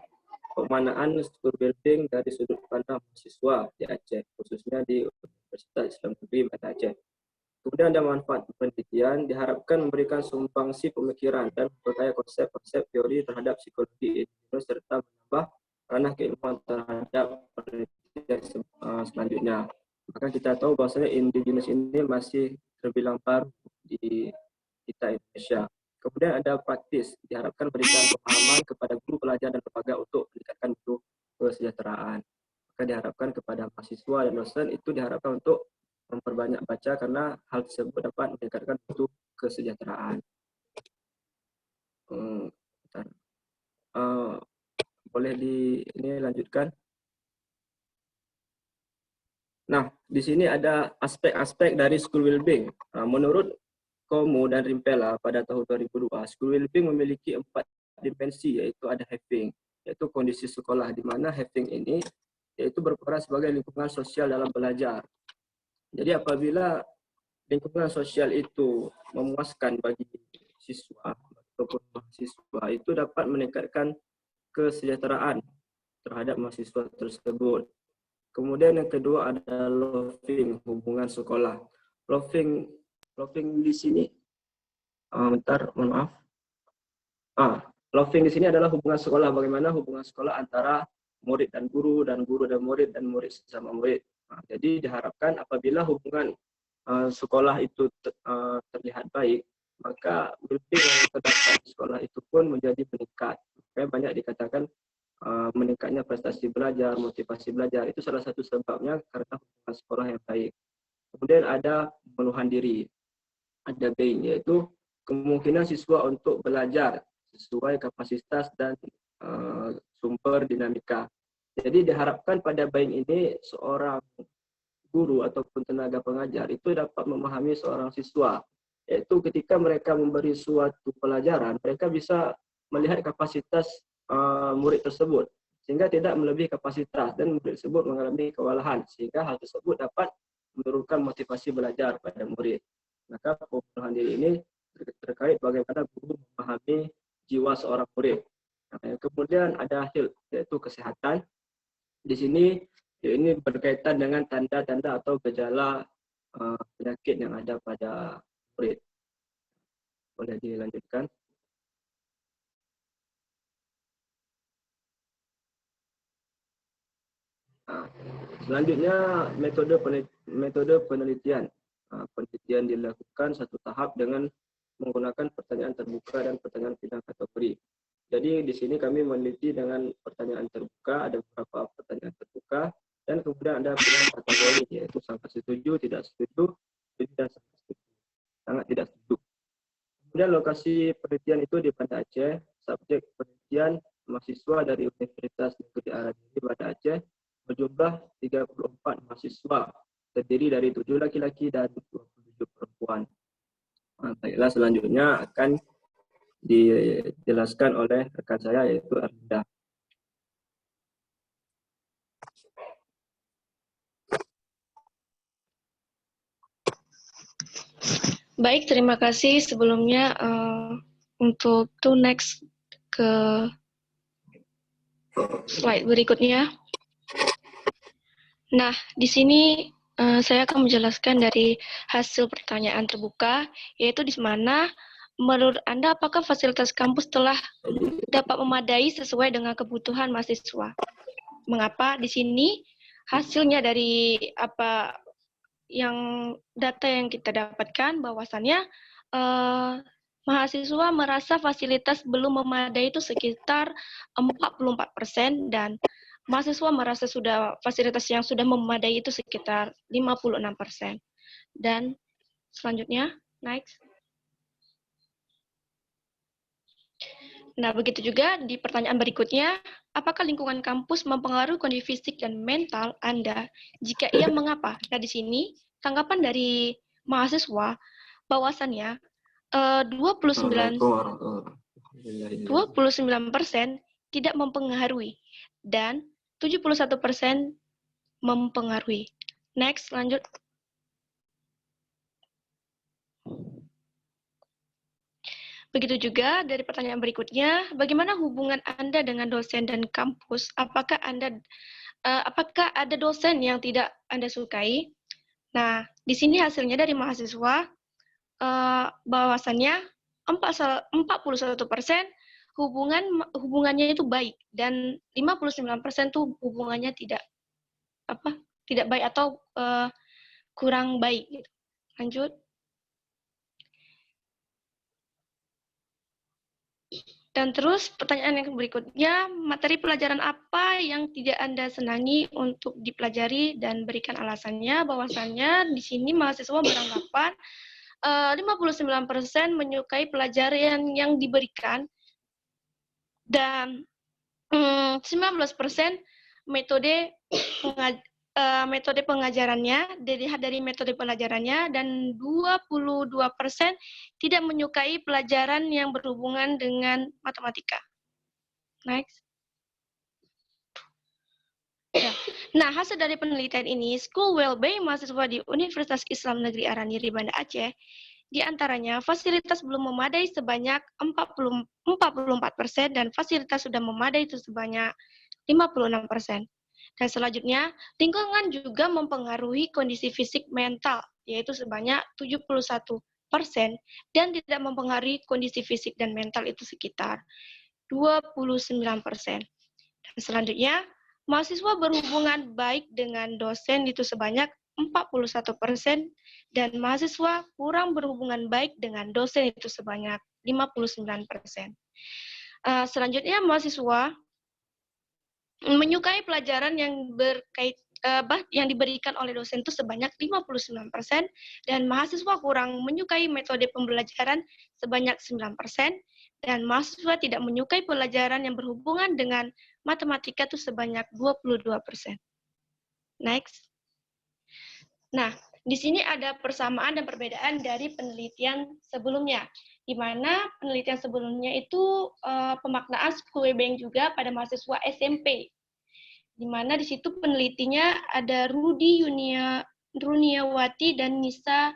pemaknaan school well-being dari sudut pandang mahasiswa di Aceh, khususnya di Universitas Islam Negeri Banda Aceh. Kemudian ada manfaat penelitian, diharapkan memberikan sumbangsi pemikiran dan memperkaya konsep-konsep teori terhadap psikologi individu serta menambah ranah keilmuan terhadap penelitian selanjutnya. Maka kita tahu bahwasanya indigenous ini masih terbilang baru di kita Indonesia. Kemudian ada praktis, diharapkan berikan pemahaman kepada guru pelajar dan lembaga untuk meningkatkan mutu kesejahteraan. Maka diharapkan kepada mahasiswa dan dosen itu diharapkan untuk memperbanyak baca karena hal tersebut dapat meningkatkan mutu kesejahteraan. Boleh ini lanjutkan. Nah, di sini ada aspek-aspek dari school well-being. Menurut Komo dan Rimpela pada tahun 2002, school well-being memiliki 4 dimensi, yaitu ada having, yaitu kondisi sekolah, di mana having ini yaitu berperan sebagai lingkungan sosial dalam belajar. Jadi apabila lingkungan sosial itu memuaskan bagi siswa ataupun mahasiswa, itu dapat meningkatkan kesejahteraan terhadap mahasiswa tersebut. Kemudian yang kedua ada loving, hubungan sekolah. Loving di sini, mohon maaf. Loving di sini adalah hubungan sekolah. Bagaimana hubungan sekolah antara murid dan guru dan murid dan murid sesama murid. Jadi diharapkan apabila hubungan sekolah itu terlihat baik, maka building yang terdapat di sekolah itu pun menjadi meningkat. Makanya banyak dikatakan meningkatnya prestasi belajar, motivasi belajar, itu salah satu sebabnya karena hubungan sekolah yang baik. Kemudian ada pemenuhan diri, ada BAIN, yaitu kemungkinan siswa untuk belajar sesuai kapasitas dan sumber dinamika. Jadi diharapkan pada BAIN ini seorang guru ataupun tenaga pengajar itu dapat memahami seorang siswa, yaitu ketika mereka memberi suatu pelajaran, mereka bisa melihat kapasitas murid tersebut sehingga tidak melebihi kapasitas dan murid tersebut mengalami kewalahan, sehingga hal tersebut dapat menurunkan motivasi belajar pada murid. Maka pemenuhan diri ini terkait bagaimana guru memahami jiwa seorang murid. Nah, kemudian ada health, yaitu kesehatan. Di sini ini berkaitan dengan tanda-tanda atau gejala penyakit yang ada pada murid. Boleh dilanjutkan. Selanjutnya metode penelitian. Penelitian dilakukan satu tahap dengan menggunakan pertanyaan terbuka dan pertanyaan bidang kategori. Jadi di sini kami meneliti dengan pertanyaan terbuka, ada beberapa pertanyaan terbuka, dan kemudian ada pilihan kategori, yaitu sangat setuju, tidak setuju, dan sangat setuju, sangat tidak setuju. Kemudian lokasi penelitian itu di Banda Aceh. Subjek penelitian mahasiswa dari Universitas Negeri Aradiri Banda Aceh berjumlah 34 mahasiswa, terdiri dari 7 laki-laki dan 27 perempuan. Baiklah, selanjutnya akan dijelaskan oleh rekan saya, yaitu Arlinda. Baik, terima kasih sebelumnya untuk next ke slide berikutnya. Nah, di sini saya akan menjelaskan dari hasil pertanyaan terbuka, yaitu di mana menurut Anda apakah fasilitas kampus telah dapat memadai sesuai dengan kebutuhan mahasiswa? Mengapa? Di sini hasilnya dari apa yang data yang kita dapatkan bahwasannya mahasiswa merasa fasilitas belum memadai itu sekitar 44% dan mahasiswa merasa sudah fasilitas yang sudah memadai itu sekitar 56%. Dan selanjutnya, next. Nah, begitu juga di pertanyaan berikutnya, apakah lingkungan kampus mempengaruhi kondisi fisik dan mental Anda? Jika iya, mengapa? Nah, di sini tanggapan dari mahasiswa bahwasannya 29% tidak mempengaruhi dan 71% mempengaruhi. Next, lanjut. Begitu juga dari pertanyaan berikutnya, bagaimana hubungan Anda dengan dosen dan kampus? Apakah ada dosen yang tidak Anda sukai? Nah, di sini hasilnya dari mahasiswa bahwasannya 41% hubungannya itu baik dan 59% tuh hubungannya tidak baik atau kurang baik. Gitu. Lanjut. Dan terus pertanyaan yang berikutnya, materi pelajaran apa yang tidak Anda senangi untuk dipelajari dan berikan alasannya. Bahwasannya di sini mahasiswa beranggapan 59% menyukai pelajaran yang diberikan dan 19% metode pengajarannya, dilihat dari metode pelajarannya, dan 22% tidak menyukai pelajaran yang berhubungan dengan matematika. Next. Nah, hasil dari penelitian ini, school well-being mahasiswa di Universitas Islam Negeri Araniri Banda Aceh, di antaranya fasilitas belum memadai sebanyak 44% dan fasilitas sudah memadai itu sebanyak 56%. Dan selanjutnya, lingkungan juga mempengaruhi kondisi fisik mental, yaitu sebanyak 71%, dan tidak mempengaruhi kondisi fisik dan mental itu sekitar 29%. Dan selanjutnya, mahasiswa berhubungan baik dengan dosen itu sebanyak 41%, dan mahasiswa kurang berhubungan baik dengan dosen itu sebanyak 59%. Selanjutnya, mahasiswa menyukai pelajaran yang yang diberikan oleh dosen itu sebanyak 59%, dan mahasiswa kurang menyukai metode pembelajaran sebanyak 9%, dan mahasiswa tidak menyukai pelajaran yang berhubungan dengan matematika itu sebanyak 22%. Next. Nah, di sini ada persamaan dan perbedaan dari penelitian sebelumnya, di mana penelitian sebelumnya itu pemaknaan school well-being juga pada mahasiswa SMP, di mana di situ penelitinya ada Rudi Runiawati dan Nisa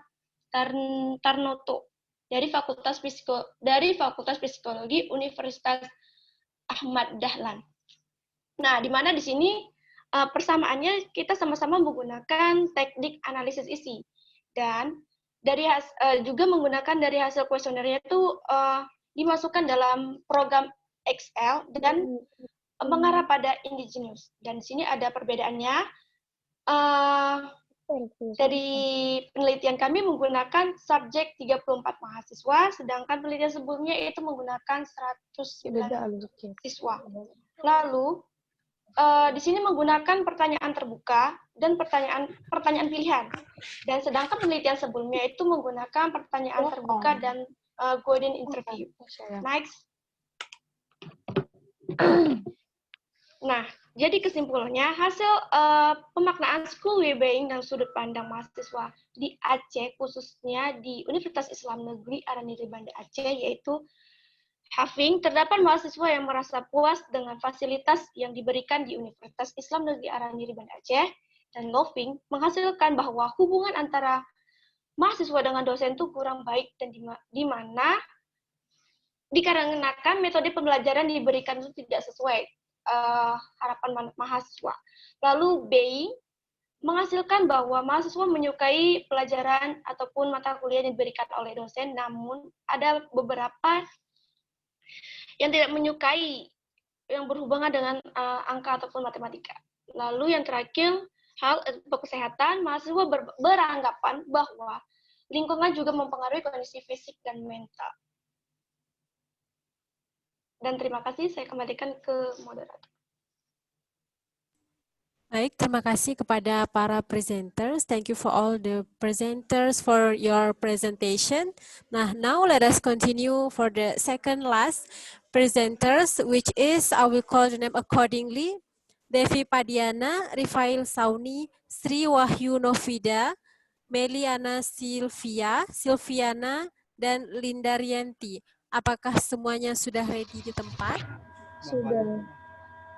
Tarnoto dari Fakultas Psikologi Universitas Ahmad Dahlan. Nah, di mana di sini persamaannya kita sama-sama menggunakan teknik analisis isi, dan dari juga menggunakan dari hasil kuesionernya itu dimasukkan dalam program Excel dan mengarah pada indigenous. Dan di sini ada perbedaannya. Dari penelitian kami menggunakan subjek 34 mahasiswa, sedangkan penelitian sebelumnya itu menggunakan 109 siswa. Lalu, di sini menggunakan pertanyaan terbuka dan pertanyaan pilihan. Dan sedangkan penelitian sebelumnya itu menggunakan pertanyaan terbuka dan guided interview. Next. Nah, jadi kesimpulannya, hasil pemaknaan school well-being dan sudut pandang mahasiswa di Aceh, khususnya di Universitas Islam Negeri Araniri Banda Aceh, yaitu having, terdapat mahasiswa yang merasa puas dengan fasilitas yang diberikan di Universitas Islam Negeri Araniri Banda Aceh, dan loving, menghasilkan bahwa hubungan antara mahasiswa dengan dosen itu kurang baik, dan di mana dikarenakan metode pembelajaran diberikan itu tidak sesuai harapan mahasiswa. Lalu being menghasilkan bahwa mahasiswa menyukai pelajaran ataupun mata kuliah yang diberikan oleh dosen, namun ada beberapa yang tidak menyukai yang berhubungan dengan angka ataupun matematika. Lalu yang terakhir, hal kesehatan, mahasiswa beranggapan bahwa lingkungan juga mempengaruhi kondisi fisik dan mental. Dan terima kasih, saya kembalikan ke moderator. Baik, terima kasih kepada para presenters. Thank you for all the presenters for your presentation. Now let us continue for the second last presenters, which is, I will call the name accordingly, Devi Padiana, Rifail Sauni, Sri Wahyu Novida, Meliana Silviana, dan Linda Rianti. Apakah semuanya sudah ready di tempat?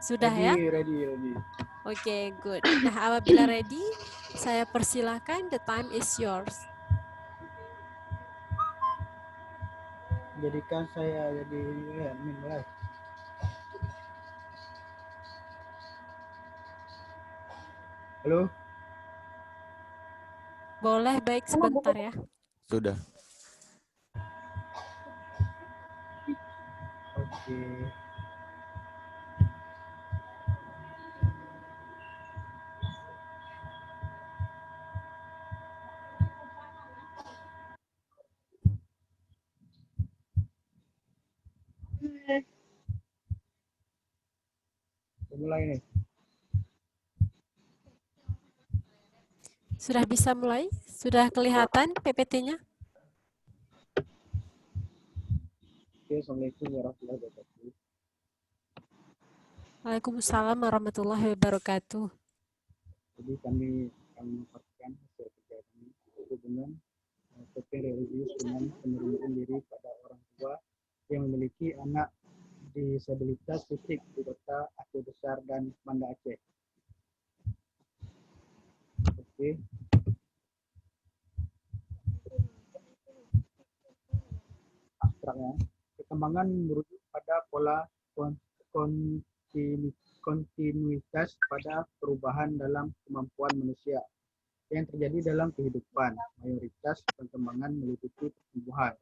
Sudah ya? Ready. Oke, good. Nah, apabila ready, saya persilahkan, the time is yours. Jadikan saya jadi mulai. Halo? Boleh, baik, sebentar ya. Sudah. Oke. Mulai nih. Sudah bisa mulai? Sudah kelihatan PPT-nya? Oke, Assalamualaikum warahmatullahi wabarakatuh. Waalaikumsalam warahmatullahi wabarakatuh. Jadi kami akan memaparkan hasil kerja kami hubungan coping religius dengan penerimaan diri pada orang tua yang memiliki anak disabilitas fisik di kota Aceh Besar dan Banda Aceh. Oke. Abstraknya, perkembangan merujuk pada pola kontinuitas pada perubahan dalam kemampuan manusia yang terjadi dalam kehidupan. Mayoritas perkembangan meliputi pertumbuhan,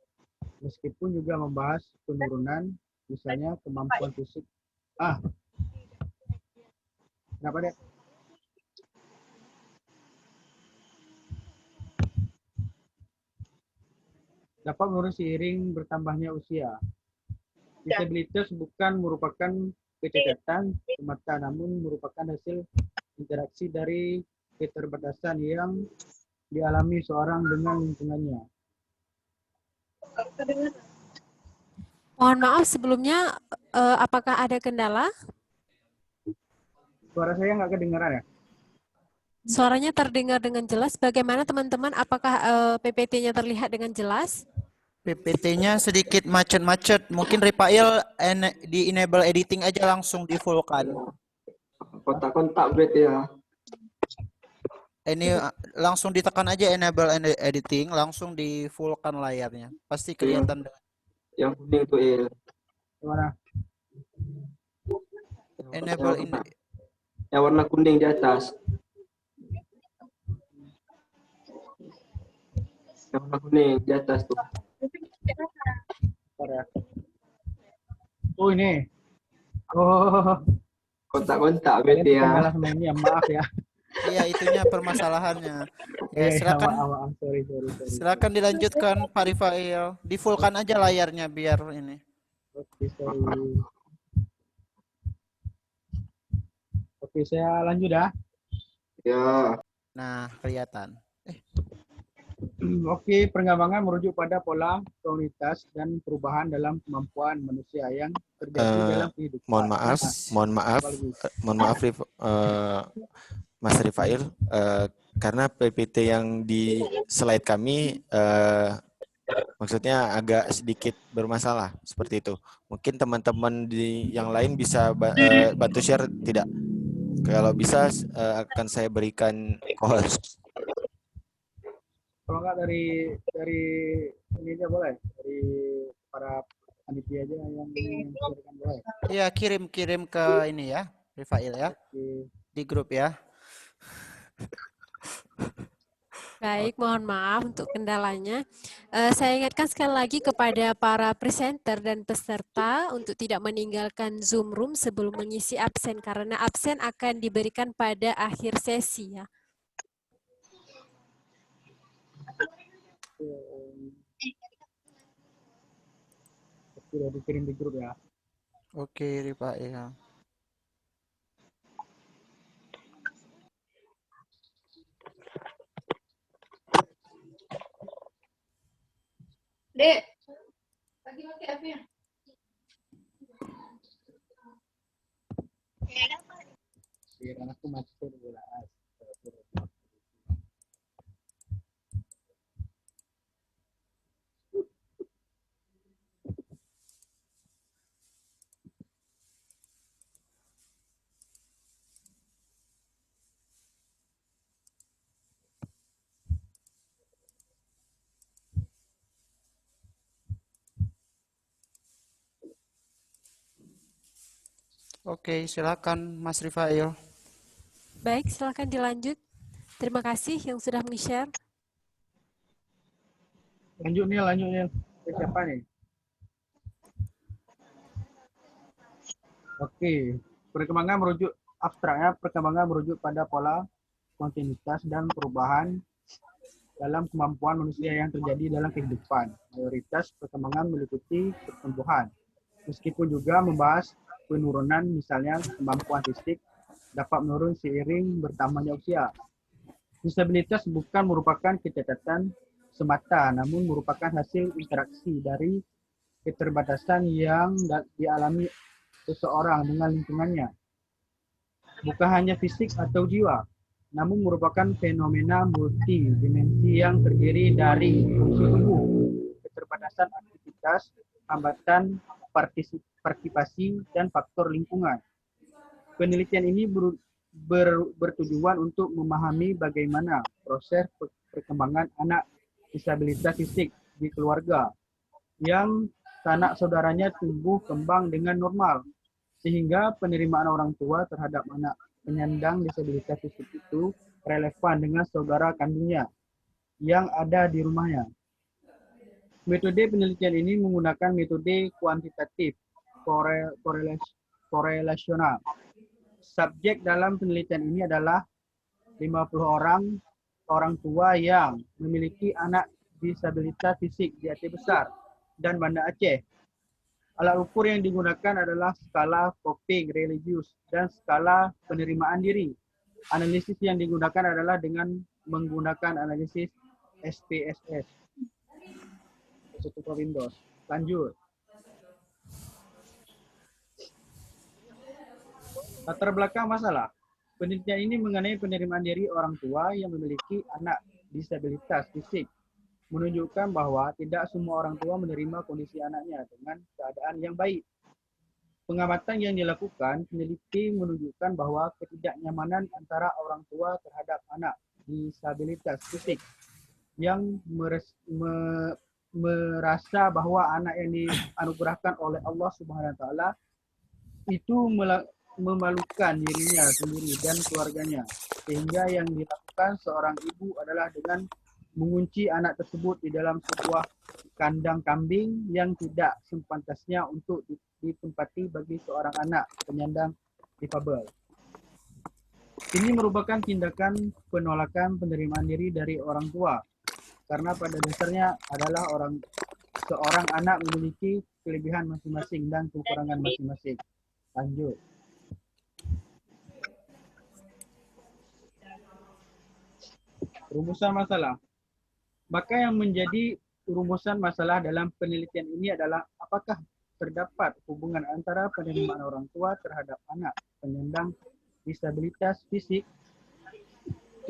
meskipun juga membahas penurunan, misalnya kemampuan fisik. Kenapa, Dek? Dapat menurun seiring bertambahnya usia. Disabilitas bukan merupakan kecacatan semata, namun merupakan hasil interaksi dari keterbatasan yang dialami seorang dengan lingkungannya. Mohon maaf sebelumnya, apakah ada kendala? Suara saya nggak kedengaran ya? Suaranya terdengar dengan jelas. Bagaimana teman-teman? Apakah PPT-nya terlihat dengan jelas? PPT-nya sedikit macet-macet. Mungkin Rifail di enable editing aja langsung di full-kan. Kontak-kontak berarti ya. Ini langsung ditekan aja enable editing, langsung di full-kan layarnya. Pasti kelihatan. Yang kuning itu Gimana? Enable ini. Yang warna kuning di atas. Yang warna kuning di atas tuh. Oh ini. Oh. Kontak-kontak berarti ya. Kendala sama ini ya, maaf ya. Iya, itunya permasalahannya. Ya, silakan. Sorry. Silakan dilanjutkan Pak Rifail. Di full-kan aja layarnya biar ini. Oke, sorry. Oke, saya lanjut ya. Ya. Nah, kelihatan. Oke, perkembangan merujuk pada pola komunitas dan perubahan dalam kemampuan manusia yang terjadi dalam kehidupan. Mohon maaf, Mas Rifail, karena PPT yang di slide kami maksudnya agak sedikit bermasalah seperti itu. Mungkin teman-teman di yang lain bisa bantu share tidak? Kalau bisa akan saya berikan host. Kalau nggak dari ini aja boleh, dari para panitia aja yang sharekan boleh. Iya, kirim ke ini ya, Rifail ya. Di grup ya. Baik, mohon maaf untuk kendalanya. Saya ingatkan sekali lagi kepada para presenter dan peserta untuk tidak meninggalkan Zoom room sebelum mengisi absen, karena absen akan diberikan pada akhir sesi ya. Sudah dikirim di grup ya. Oke, Rifail ya. Dek, pakai apa-nya? Biar anakku masuk ke kelas. Oke, silakan Mas Rifail. Baik, silakan dilanjut. Terima kasih yang sudah meng-share. Lanjut nih. Siapa nih? Oke, perkembangan merujuk pada pola kontinuitas dan perubahan dalam kemampuan manusia yang terjadi dalam kehidupan. Mayoritas perkembangan meliputi pertumbuhan, meskipun juga membahas penurunan, misalnya kemampuan fisik dapat menurun seiring bertambahnya usia. Disabilitas bukan merupakan kecacatan semata, namun merupakan hasil interaksi dari keterbatasan yang dialami seseorang dengan lingkungannya. Bukan hanya fisik atau jiwa, namun merupakan fenomena multidimensi yang terdiri dari fungsi tubuh, keterbatasan aktivitas, hambatan partisipasi, dan faktor lingkungan. Penelitian ini bertujuan untuk memahami bagaimana proses perkembangan anak disabilitas fisik di keluarga yang sanak saudaranya tumbuh kembang dengan normal, sehingga penerimaan orang tua terhadap anak penyandang disabilitas fisik itu relevan dengan saudara kandungnya yang ada di rumahnya. Metode penelitian ini menggunakan metode kuantitatif korelasional. Subjek dalam penelitian ini adalah 50 orang tua yang memiliki anak disabilitas fisik di Aceh Besar dan Banda Aceh. Alat ukur yang digunakan adalah skala coping religius dan skala penerimaan diri. Analisis yang digunakan adalah dengan menggunakan analisis SPSS. Untuk Windows. Lanjut. Latar belakang masalah. Penelitian ini mengenai penerimaan diri orang tua yang memiliki anak disabilitas fisik, menunjukkan bahwa tidak semua orang tua menerima kondisi anaknya dengan keadaan yang baik. Pengamatan yang dilakukan, peneliti menunjukkan bahwa ketidaknyamanan antara orang tua terhadap anak disabilitas fisik yang merasa bahwa anak yang dianugerahkan oleh Allah Subhanahu wa taala itu memalukan dirinya sendiri dan keluarganya, sehingga yang dilakukan seorang ibu adalah dengan mengunci anak tersebut di dalam sebuah kandang kambing yang tidak sepantasnya untuk ditempati bagi seorang anak penyandang difabel. Ini merupakan tindakan penolakan penerimaan diri dari orang tua, karena pada dasarnya adalah seorang anak memiliki kelebihan masing-masing dan kekurangan masing-masing. Lanjut. Rumusan masalah. Maka yang menjadi rumusan masalah dalam penelitian ini adalah apakah terdapat hubungan antara penerimaan orang tua terhadap anak penyandang disabilitas fisik.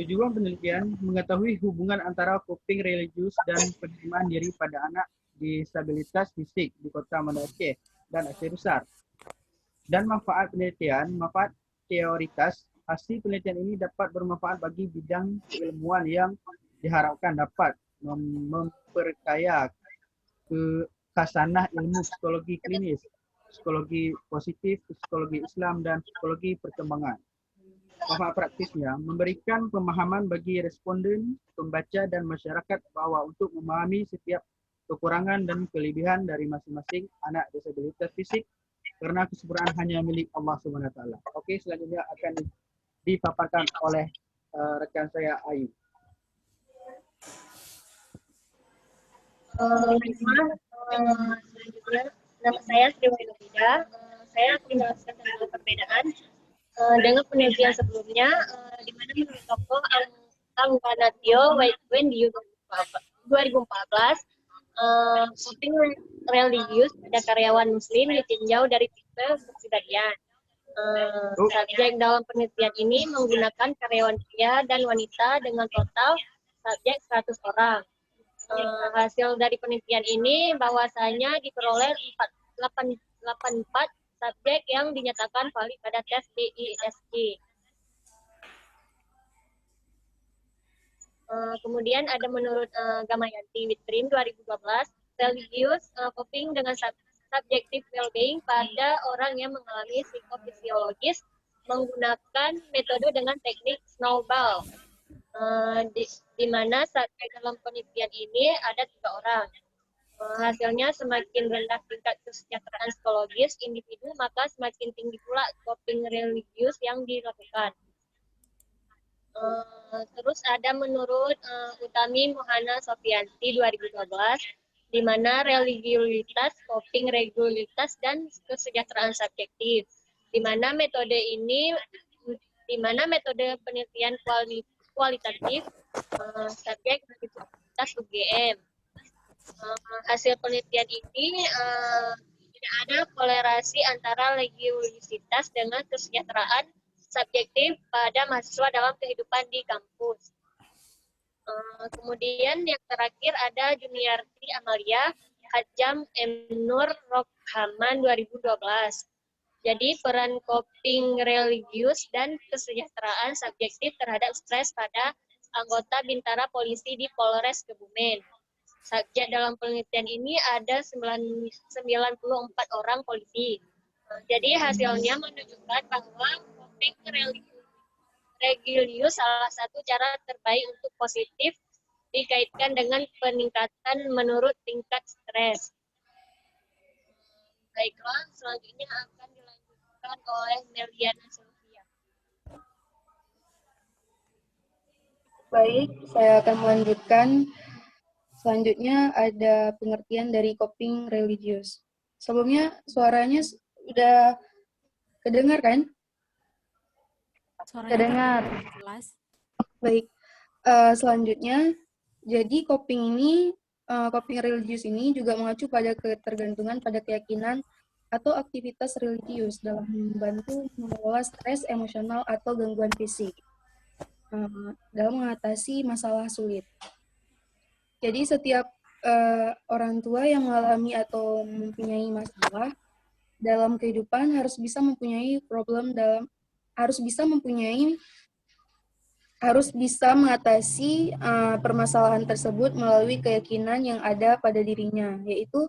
Tujuan penelitian mengetahui hubungan antara coping religius dan penerimaan diri pada anak disabilitas fisik di Kota Banda Aceh dan Aceh Besar. Dan manfaat penelitian, manfaat teoritas, hasil penelitian ini dapat bermanfaat bagi bidang keilmuan yang diharapkan dapat memperkaya khasanah ilmu psikologi klinis, psikologi positif, psikologi Islam, dan psikologi perkembangan. Manfaat praktisnya memberikan pemahaman bagi responden, pembaca, dan masyarakat bahwa untuk memahami setiap kekurangan dan kelebihan dari masing-masing anak disabilitas fisik, karena kesempurnaan hanya milik Allah Subhanahu wa taala. Oke, selanjutnya akan dipaparkan oleh rekan saya Ayu. Selanjutnya, nama saya Sri Wahyuda. Saya akan menjelaskan tentang perbedaan dengan penelitian sebelumnya, di mana menurut tokoh Angkanatio Whitewen di 2014, coping religius pada karyawan muslim ditinjau dari tipe kepribadian. Subjek dalam penelitian ini menggunakan karyawan pria dan wanita dengan total subjek 100 orang. Hasil dari penelitian ini bahwasanya diperoleh 84 subjek yang dinyatakan valid pada tes DISC. Kemudian ada menurut Gamayanti Witrim 2012, religious coping dengan subjective well-being pada orang yang mengalami psikofisiologis menggunakan metode dengan teknik snowball, di mana subjek dalam penelitian ini ada 3 orang. Hasilnya semakin rendah tingkat kesejahteraan psikologis individu, maka semakin tinggi pula coping religius yang dilakukan. Terus ada menurut Utami Mohana Sofianti 2012, di mana religiulitas, coping regulitas, dan kesejahteraan subjektif. Di mana metode penelitian kualitatif subjek religiulitas UGM. Hasil penelitian ini tidak ada kolerasi antara religiulitas dengan kesejahteraan subjektif pada mahasiswa dalam kehidupan di kampus. Kemudian yang terakhir ada Juniarti Amalia Hajam M. Nur Rokhaman 2012. Jadi peran coping religius dan kesejahteraan subjektif terhadap stres pada anggota Bintara Polisi di Polres Kebumen. Subjek dalam penelitian ini ada 94 orang polisi. Jadi hasilnya menunjukkan bahwa coping religius salah satu cara terbaik untuk positif dikaitkan dengan peningkatan menurut tingkat stres. Baiklah, selanjutnya akan dilanjutkan oleh Meliana Sylvia. Baik, saya akan melanjutkan. Selanjutnya ada pengertian dari coping religius. Sebelumnya suaranya sudah kedengar kan? Suaranya Kedengar. jelas. Baik, selanjutnya, jadi coping religius ini juga mengacu pada ketergantungan pada keyakinan atau aktivitas religius dalam membantu mengelola stres emosional atau gangguan fisik dalam mengatasi masalah sulit. Jadi setiap orang tua yang mengalami atau mempunyai masalah dalam kehidupan harus bisa mengatasi permasalahan tersebut melalui keyakinan yang ada pada dirinya, yaitu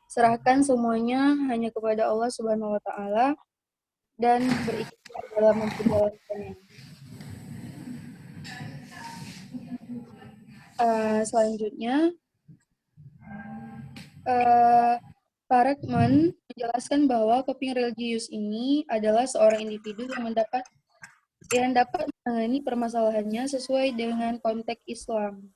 serahkan semuanya hanya kepada Allah Subhanahu wa Ta'ala dan berikhtiar dalam menjalankannya. Selanjutnya, Pak Rekman menjelaskan bahwa coping religius ini adalah seorang individu yang dapat menangani permasalahannya sesuai dengan konteks Islam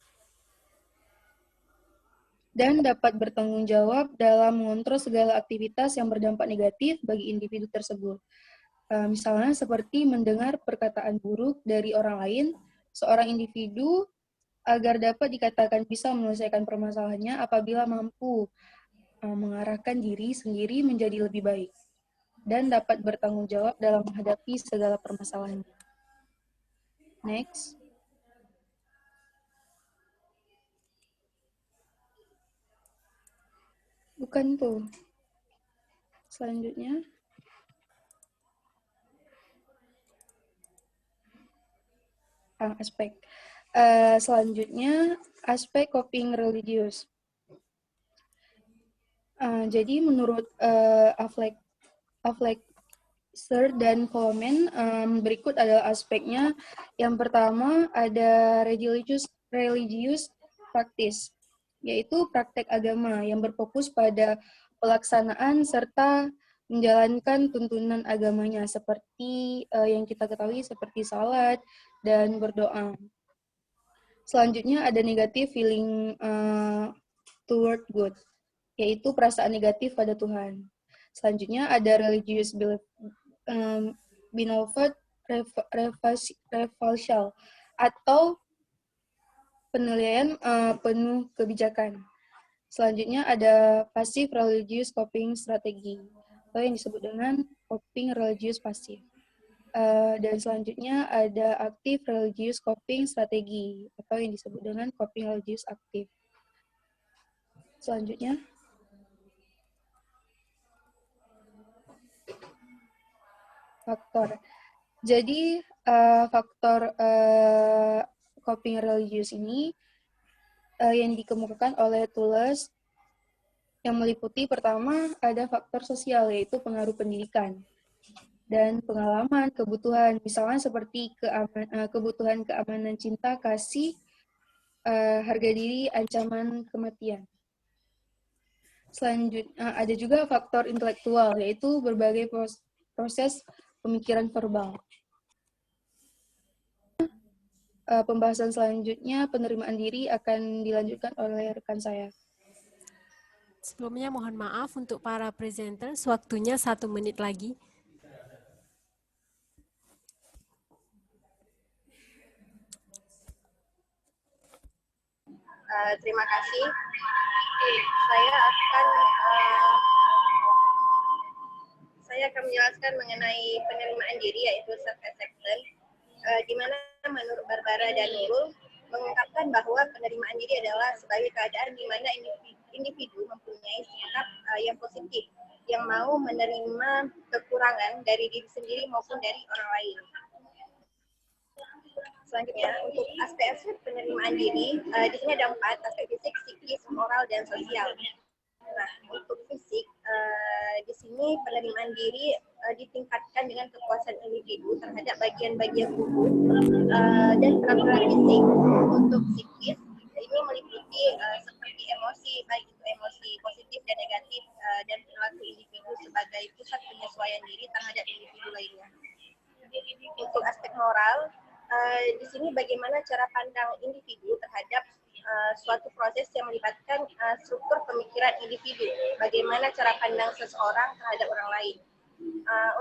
dan dapat bertanggung jawab dalam mengontrol segala aktivitas yang berdampak negatif bagi individu tersebut. Misalnya seperti mendengar perkataan buruk dari orang lain, seorang individu agar dapat dikatakan bisa menyelesaikan permasalahannya apabila mampu mengarahkan diri sendiri menjadi lebih baik dan dapat bertanggung jawab dalam menghadapi segala permasalahannya. Next. Bukan tuh. Selanjutnya. Aspek. Selanjutnya, aspek coping religius. Jadi menurut Afflecker dan Coleman, berikut adalah aspeknya. Yang pertama ada religious practice, yaitu praktek agama yang berfokus pada pelaksanaan serta menjalankan tuntunan agamanya seperti yang kita ketahui seperti salat dan berdoa. Selanjutnya ada negative feeling toward God, yaitu perasaan negatif pada Tuhan. Selanjutnya ada religious benevolent refusal atau penilaian penuh kebijakan. Selanjutnya ada passive religious coping strategy atau yang disebut dengan coping religious pasif. Dan selanjutnya ada active religious coping strategi atau yang disebut dengan coping religious aktif. Selanjutnya faktor. Jadi faktor coping religious ini yang dikemukakan oleh Toulouse yang meliputi pertama ada faktor sosial, yaitu pengaruh pendidikan dan pengalaman, kebutuhan, misalnya seperti kebutuhan keamanan cinta, kasih, harga diri, ancaman kematian. Selanjutnya ada juga faktor intelektual, yaitu berbagai proses pemikiran verbal. Pembahasan selanjutnya penerimaan diri akan dilanjutkan oleh rekan saya. Sebelumnya mohon maaf untuk para presenters, waktunya 1 menit lagi. Terima kasih. Saya akan menjelaskan mengenai penerimaan diri, yaitu self-acceptance, di mana menurut Barbara dan Nurul mengungkapkan bahwa penerimaan diri adalah sebagai keadaan di mana individu mempunyai sikap yang positif yang mau menerima kekurangan dari diri sendiri maupun dari orang lain. Selanjutnya, untuk aspek-aspek penerimaan diri, di sini ada 4, aspek fisik, psikis, moral, dan sosial. Nah, untuk fisik, di sini penerimaan diri ditingkatkan dengan kepuasan individu terhadap bagian-bagian tubuh dan penampilan fisik. Untuk psikis, ini meliputi seperti emosi, baik itu emosi positif dan negatif, dan perilaku individu sebagai pusat penyesuaian diri terhadap individu lainnya. Untuk aspek moral, di sini bagaimana cara pandang individu terhadap suatu proses yang melibatkan struktur pemikiran individu, bagaimana cara pandang seseorang terhadap orang lain.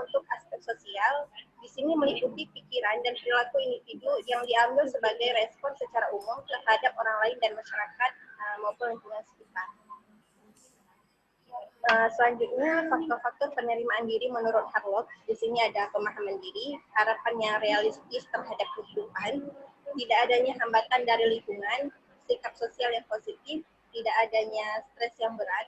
Untuk aspek sosial, di sini meliputi pikiran dan perilaku individu yang diambil sebagai respon secara umum terhadap orang lain dan masyarakat maupun lingkungan sekitar. Selanjutnya, faktor-faktor penerimaan diri menurut Harlock. Di sini ada pemahaman diri, harapan yang realistis terhadap kehidupan, tidak adanya hambatan dari lingkungan, sikap sosial yang positif, tidak adanya stres yang berat,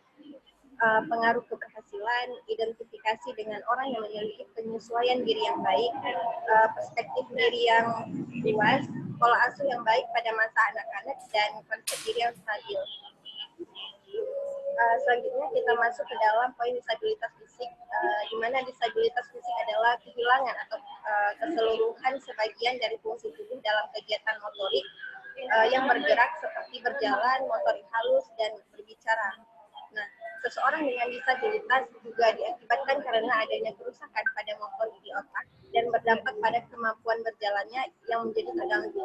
pengaruh keberhasilan, identifikasi dengan orang yang memiliki penyesuaian diri yang baik, perspektif diri yang luas, pola asuh yang baik pada masa anak-anak, dan konsep diri yang stabil. Selanjutnya kita masuk ke dalam poin disabilitas fisik, di mana disabilitas fisik adalah kehilangan atau keseluruhan sebagian dari fungsi tubuh dalam kegiatan motorik yang bergerak seperti berjalan, motorik halus, dan berbicara. Nah, seseorang dengan disabilitas juga diakibatkan karena adanya kerusakan pada motorik di otak dan berdampak pada kemampuan berjalannya yang menjadi terganggu.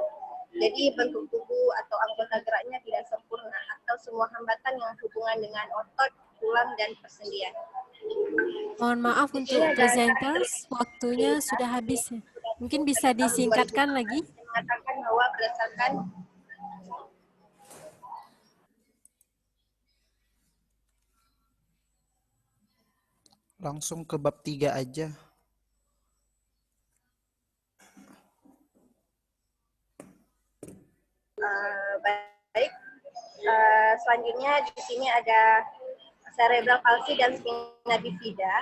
Jadi bentuk tubuh atau anggota geraknya tidak sempurna atau semua hambatan yang hubungan dengan otot, tulang, dan persendian. Mohon maaf untuk presenters, waktunya sudah habis. Mungkin bisa disingkatkan lagi. Mengatakan bahwa berdasarkan Langsung ke bab 3 aja. Baik, selanjutnya di sini ada cerebral palsy dan spina bifida,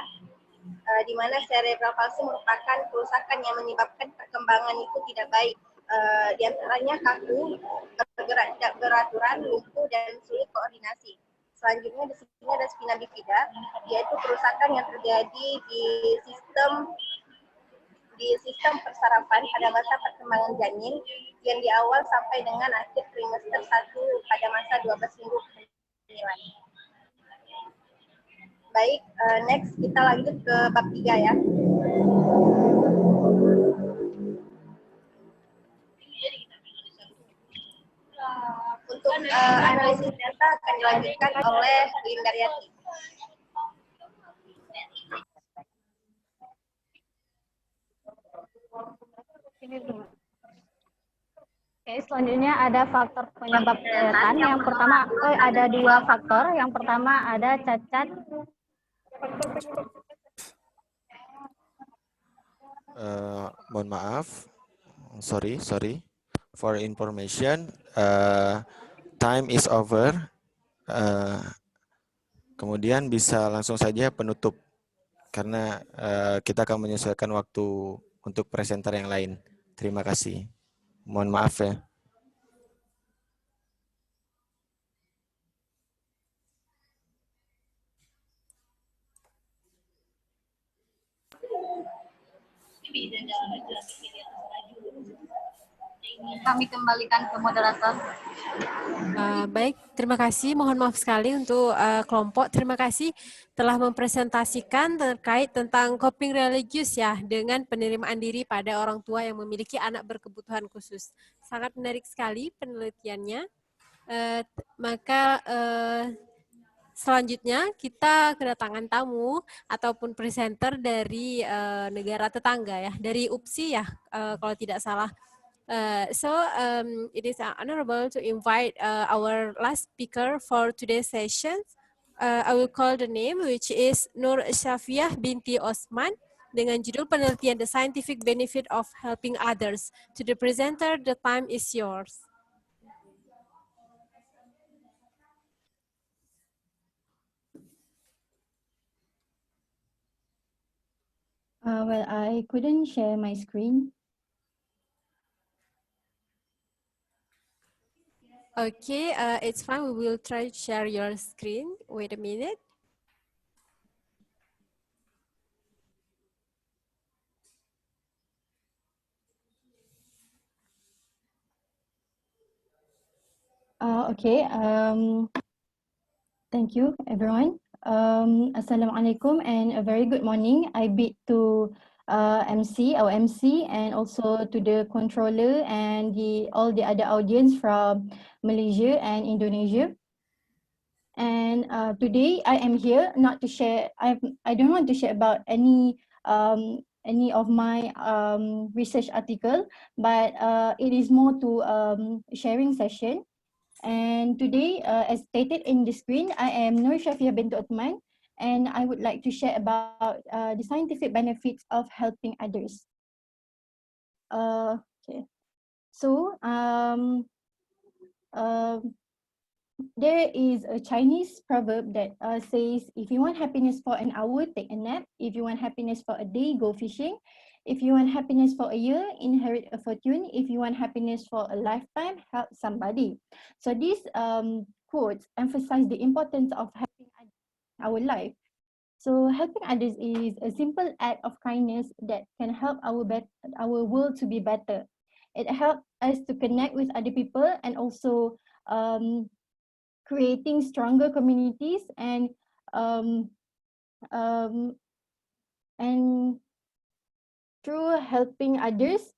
di mana cerebral palsy merupakan kerusakan yang menyebabkan perkembangan itu tidak baik. Di antaranya kaku, bergerak tidak beraturan, lumpuh, dan sulit koordinasi. Selanjutnya di sini ada spina bifida, yaitu kerusakan yang terjadi di sistem persarafan pada masa perkembangan janin yang di awal sampai dengan akhir trimester 1 pada masa 12 minggu kehamilan. Baik, next kita lanjut ke bab 3 ya. Untuk analisis data akan dilanjutkan oleh Lindaryati. Oke, selanjutnya ada faktor penyebab kelihatan. Yang pertama, ada 2 faktor. Yang pertama ada cacat. Mohon maaf, sorry. For information, time is over. Kemudian bisa langsung saja penutup karena kita akan menyesuaikan waktu untuk presenter yang lain. Terima kasih. Mohon maaf ya. Kami kembalikan ke moderator. Baik, terima kasih. Mohon maaf sekali untuk kelompok. Terima kasih telah mempresentasikan terkait tentang coping religius ya dengan penerimaan diri pada orang tua yang memiliki anak berkebutuhan khusus. Sangat menarik sekali penelitiannya. Selanjutnya kita kedatangan tamu ataupun presenter dari negara tetangga ya, dari UPSI ya kalau tidak salah. It is honorable to invite our last speaker for today's session. I will call the name, which is Nur Syafiah binti Osman, dengan judul penelitian The Scientific Benefit of Helping Others. To the presenter, the time is yours. Well, I couldn't share my screen. Okay, it's fine. We will try to share your screen. Wait a minute. Okay. Thank you, everyone. Assalamualaikum and a very good morning. I bid to our MC, and also to the controller and all the other audience from Malaysia and Indonesia. And today I am here not to share. I don't want to share about any of my research article, but it is more to sharing session. And today, as stated in the screen, I am Nur Shafia bint Uthman, and I would like to share about the scientific benefits of helping others. Okay, so there is a Chinese proverb that says, if you want happiness for an hour, take a nap. If you want happiness for a day, go fishing. If you want happiness for a year, inherit a fortune. If you want happiness for a lifetime, help somebody. So these quotes emphasize the importance of helping others in our life. So helping others is a simple act of kindness that can help our world to be better. It helps us to connect with other people, and also creating stronger communities, and through helping others,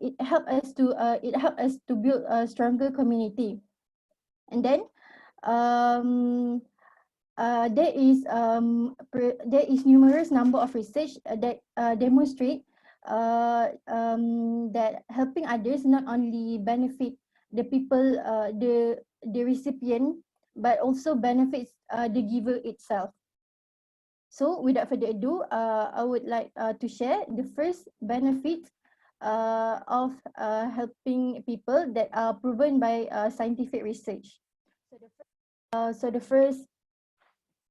it helps us to build a stronger community. And then there is numerous number of research that demonstrate that helping others not only benefit the people, the recipient, but also benefits the giver itself. So without further ado, I would like to share the first benefit of helping people that are proven by scientific research. So the first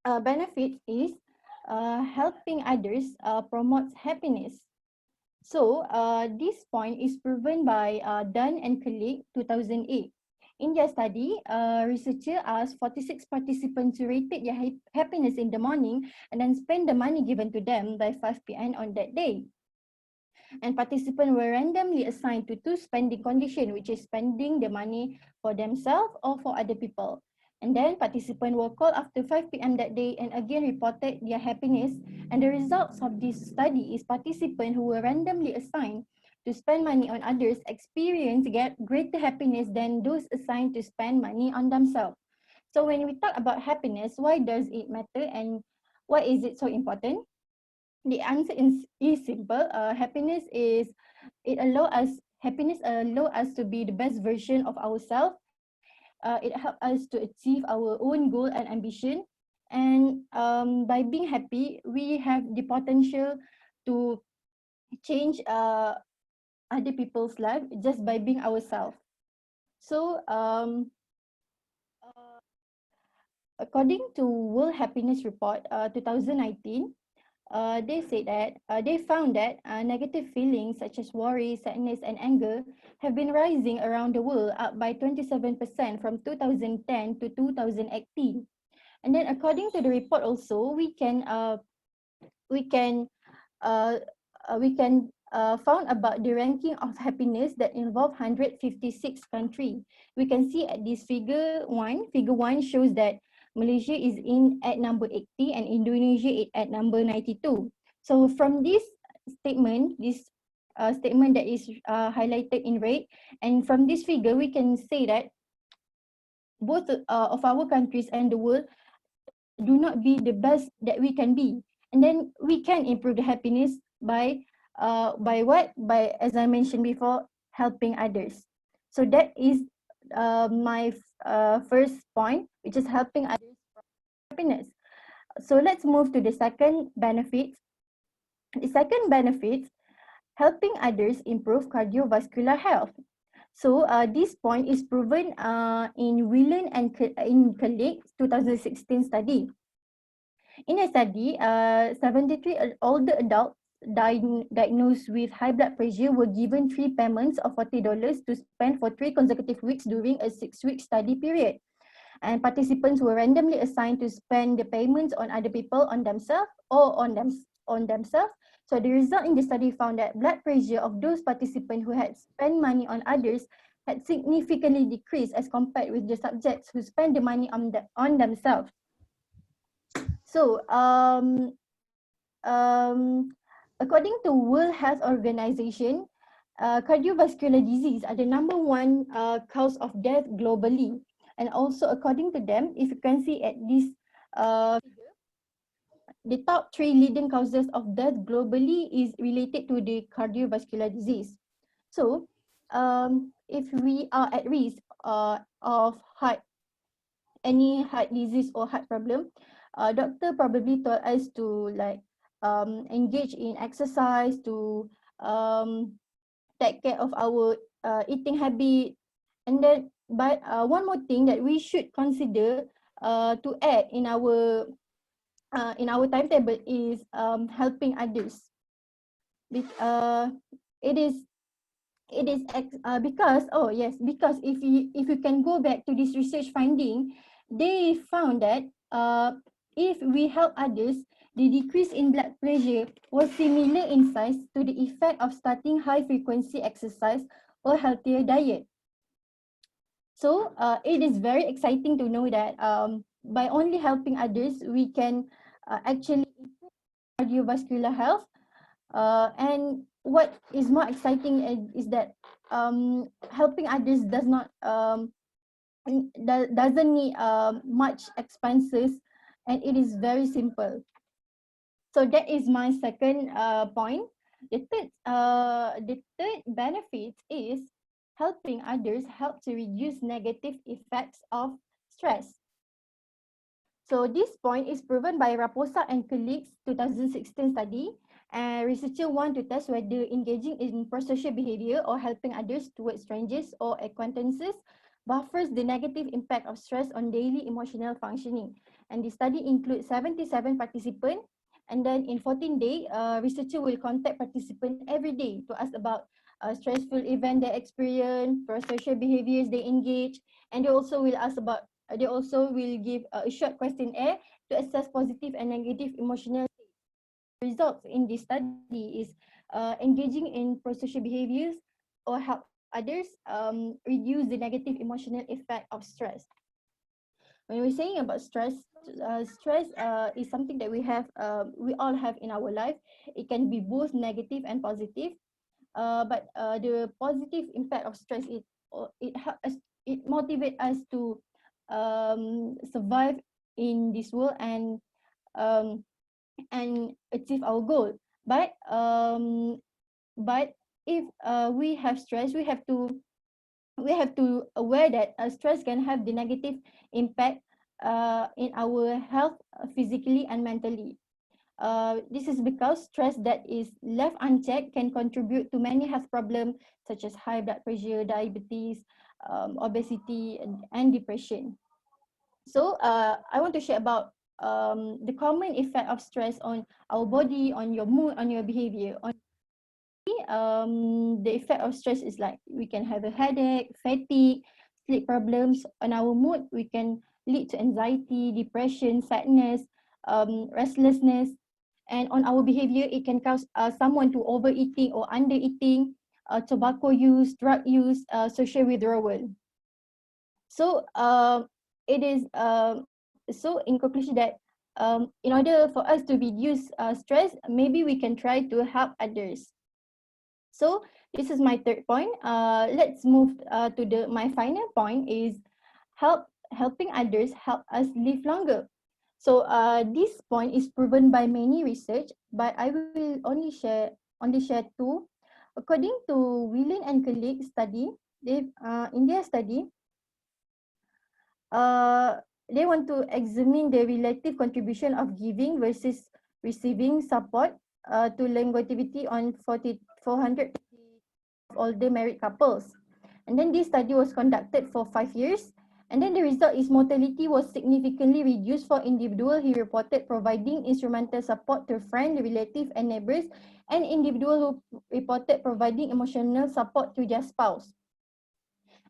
benefit is helping others promotes happiness. So this point is proven by Dunn and colleague 2008. In their study, researchers asked 46 participants to rate their happiness in the morning and then spend the money given to them by 5 p.m. on that day. And participants were randomly assigned to two spending conditions, which is spending the money for themselves or for other people. And then participants were called after 5 p.m. that day and again reported their happiness. And the results of this study is participants who were randomly assigned to spend money on others experience greater happiness than those assigned to spend money on themselves. So when we talk about happiness, why does it matter and why is it so important? The answer is simple. Happiness allows us to be the best version of ourselves. It helps us to achieve our own goal and ambition. And by being happy, we have the potential to change other people's life just by being ourselves. So according to World Happiness Report 2019, they said that they found that negative feelings such as worry, sadness, and anger have been rising around the world, up by 27% from 2010 to 2018. And then according to the report also, we can found about the ranking of happiness that involve 156 countries. We can see at this figure one shows that Malaysia is at number 80 and Indonesia is at number 92. So from this statement, statement that is highlighted in red, and from this figure we can say that both of our countries and the world do not be the best that we can be. And then we can improve the happiness by what? By, as I mentioned before, helping others. So that is my first point, which is helping others for happiness. So let's move to the second benefit. The second benefit, helping others improve cardiovascular health. So this point is proven in Whelan and in colleagues 2016 study. In a study, 73 older adults diagnosed with high blood pressure were given 3 payments of $40 to spend for 3 consecutive weeks during a 6-week study period. And participants were randomly assigned to spend the payments on other people, on themselves, or on themselves. So the result in the study found that blood pressure of those participants who had spent money on others had significantly decreased as compared with the subjects who spent the money on themselves. So, according to World Health Organization, cardiovascular disease are the #1 cause of death globally. And also, according to them, if you can see at this figure, the top 3 leading causes of death globally is related to the cardiovascular disease. So, if we are at risk of any heart disease or heart problem, doctor probably told us to like engage in exercise, to take care of our eating habit, and then but one more thing that we should consider to add in our timetable is helping others. It is because if you can go back to this research finding, they found that if we help others, the decrease in blood pressure was similar in size to the effect of starting high frequency exercise or healthier diet. So it is very exciting to know that by only helping others, we can actually improve cardiovascular health. And what is more exciting is that helping others doesn't need much expenses, and it is very simple. So that is my second point. The third benefit is helping others help to reduce negative effects of stress. So this point is proven by Raposa and colleagues 2016 study, and researchers want to test whether engaging in prosocial behavior or helping others towards strangers or acquaintances buffers the negative impact of stress on daily emotional functioning. And the study includes 77 participants, and then in 14 days, researchers will contact participants every day to ask about stressful event they experience, prosocial behaviors they engage, and they also will give a short questionnaire to assess positive and negative emotional states. Results in this study is engaging in prosocial behaviors or help others reduce the negative emotional effect of stress. When we're saying about stress, stress is something that we all have in our life. It can be both negative and positive. But the positive impact of stress it motivates us to survive in this world and achieve our goal. But if we have stress, we have to aware that stress can have the negative impact in our health physically and mentally. This is because stress that is left unchecked can contribute to many health problems such as high blood pressure, diabetes, obesity, and depression. So I want to share about the common effect of stress on our body, on your mood, on your behavior. The effect of stress is like we can have a headache, fatigue, sleep problems. On our mood, we can lead to anxiety, depression, sadness, restlessness. And on our behavior, it can cause someone to overeating or undereating, tobacco use, drug use, social withdrawal. So it is so in conclusion that in order for us to reduce stress, maybe we can try to help others. So this is my third point. Let's move to my final point is helping others help us live longer. So this point is proven by many research, but I will only share two. According to Whelan and colleagues study, in their study, they want to examine the relative contribution of giving versus receiving support to longevity on 400 older married couples. And then this study was conducted for 5 years, And then the result is mortality was significantly reduced for individual who reported providing instrumental support to friends, relatives, and neighbors, and individual who reported providing emotional support to their spouse.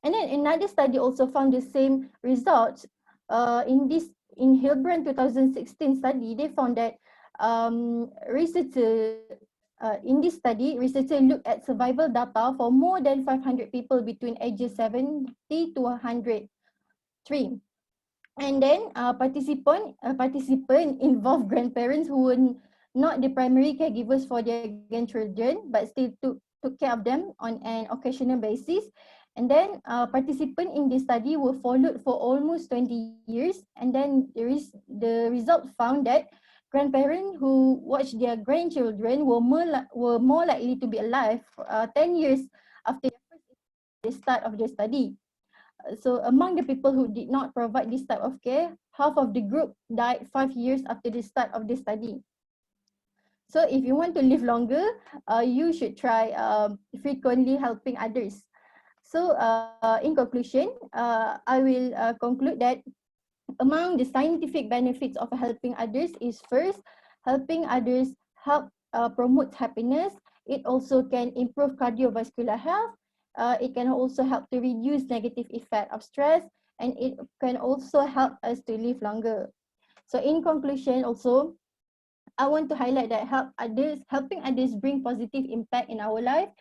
And then another study also found the same results in Hilbrand 2016 study. They found that in this study, researchers looked at survival data for more than 500 people between ages 70 to 103. And then participant involved grandparents who were not the primary caregivers for their grandchildren, but still took care of them on an occasional basis. And then participants in this study were followed for almost 20 years. And then the result found that grandparents who watched their grandchildren were more likely to be alive 10 years after the start of the study. So among the people who did not provide this type of care, half of the group died 5 years after the start of the study. So if you want to live longer, you should try frequently helping others. So in conclusion, I will conclude that among the scientific benefits of helping others is first, helping others promotes happiness. It also can improve cardiovascular health. It can also help to reduce negative effect of stress, and it can also help us to live longer. So in conclusion also, I want to highlight that helping others bring positive impact in our life,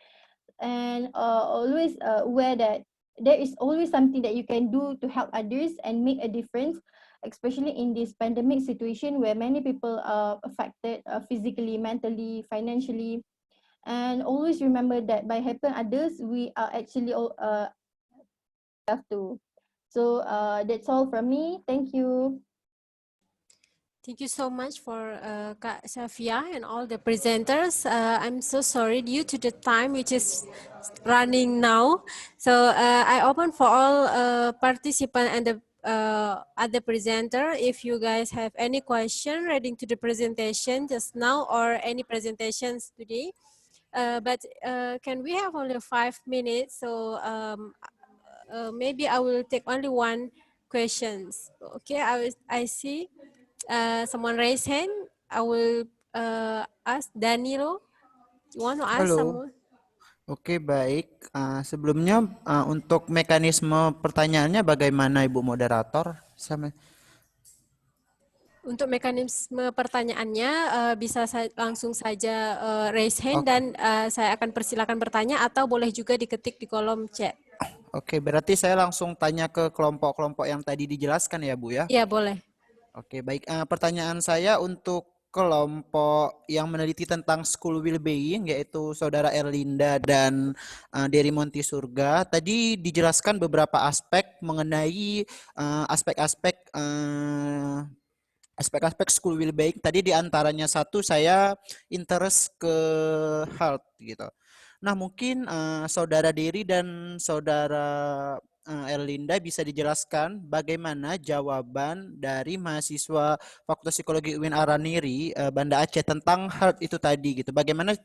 and always aware that there is always something that you can do to help others and make a difference, especially in this pandemic situation where many people are affected physically, mentally, financially. And always remember that by helping others, we are actually have to. So that's all from me. Thank you. Thank you so much for Kak Shafia and all the presenters. I'm so sorry due to the time which is running now. So I open for all participants and the other presenter. If you guys have any question relating to the presentation just now or any presentations today, but can we have only 5 minutes? So maybe I will take only one questions. Okay, I see. Someone raise hand. I will ask Danilo. You want to ask Halo. someone? Oke, baik. Sebelumnya untuk mekanisme pertanyaannya bagaimana Ibu Moderator? Untuk mekanisme pertanyaannya bisa langsung saja raise hand dan saya akan persilakan bertanya atau boleh juga diketik di kolom chat. Oke, berarti saya langsung tanya ke kelompok-kelompok yang tadi dijelaskan ya Bu ya? Iya, boleh. Oke, baik. Pertanyaan saya untuk kelompok yang meneliti tentang school well-being, yaitu Saudara Erlinda dan Dery Monti Surga. Tadi dijelaskan beberapa aspek mengenai aspek-aspek school well-being. Tadi diantaranya satu, saya interest ke health gitu. Nah, mungkin Saudara Dery dan Saudara Erlinda bisa dijelaskan bagaimana jawaban dari mahasiswa Fakultas Psikologi UIN Araniri Banda Aceh tentang health itu tadi gitu. Bagaimana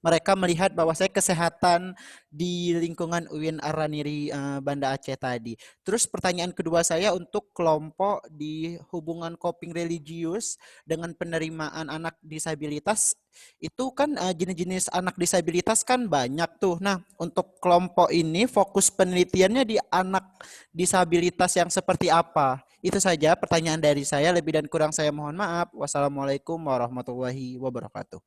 mereka melihat bahwa saya kesehatan di lingkungan UIN Araniri Banda Aceh tadi. Terus pertanyaan kedua saya untuk kelompok di hubungan coping religius dengan penerimaan anak disabilitas, itu kan jenis-jenis anak disabilitas kan banyak tuh. Nah, untuk kelompok ini fokus penelitiannya di anak disabilitas yang seperti apa? Itu saja pertanyaan dari saya. Lebih dan kurang saya mohon maaf. Wassalamualaikum warahmatullahi wabarakatuh.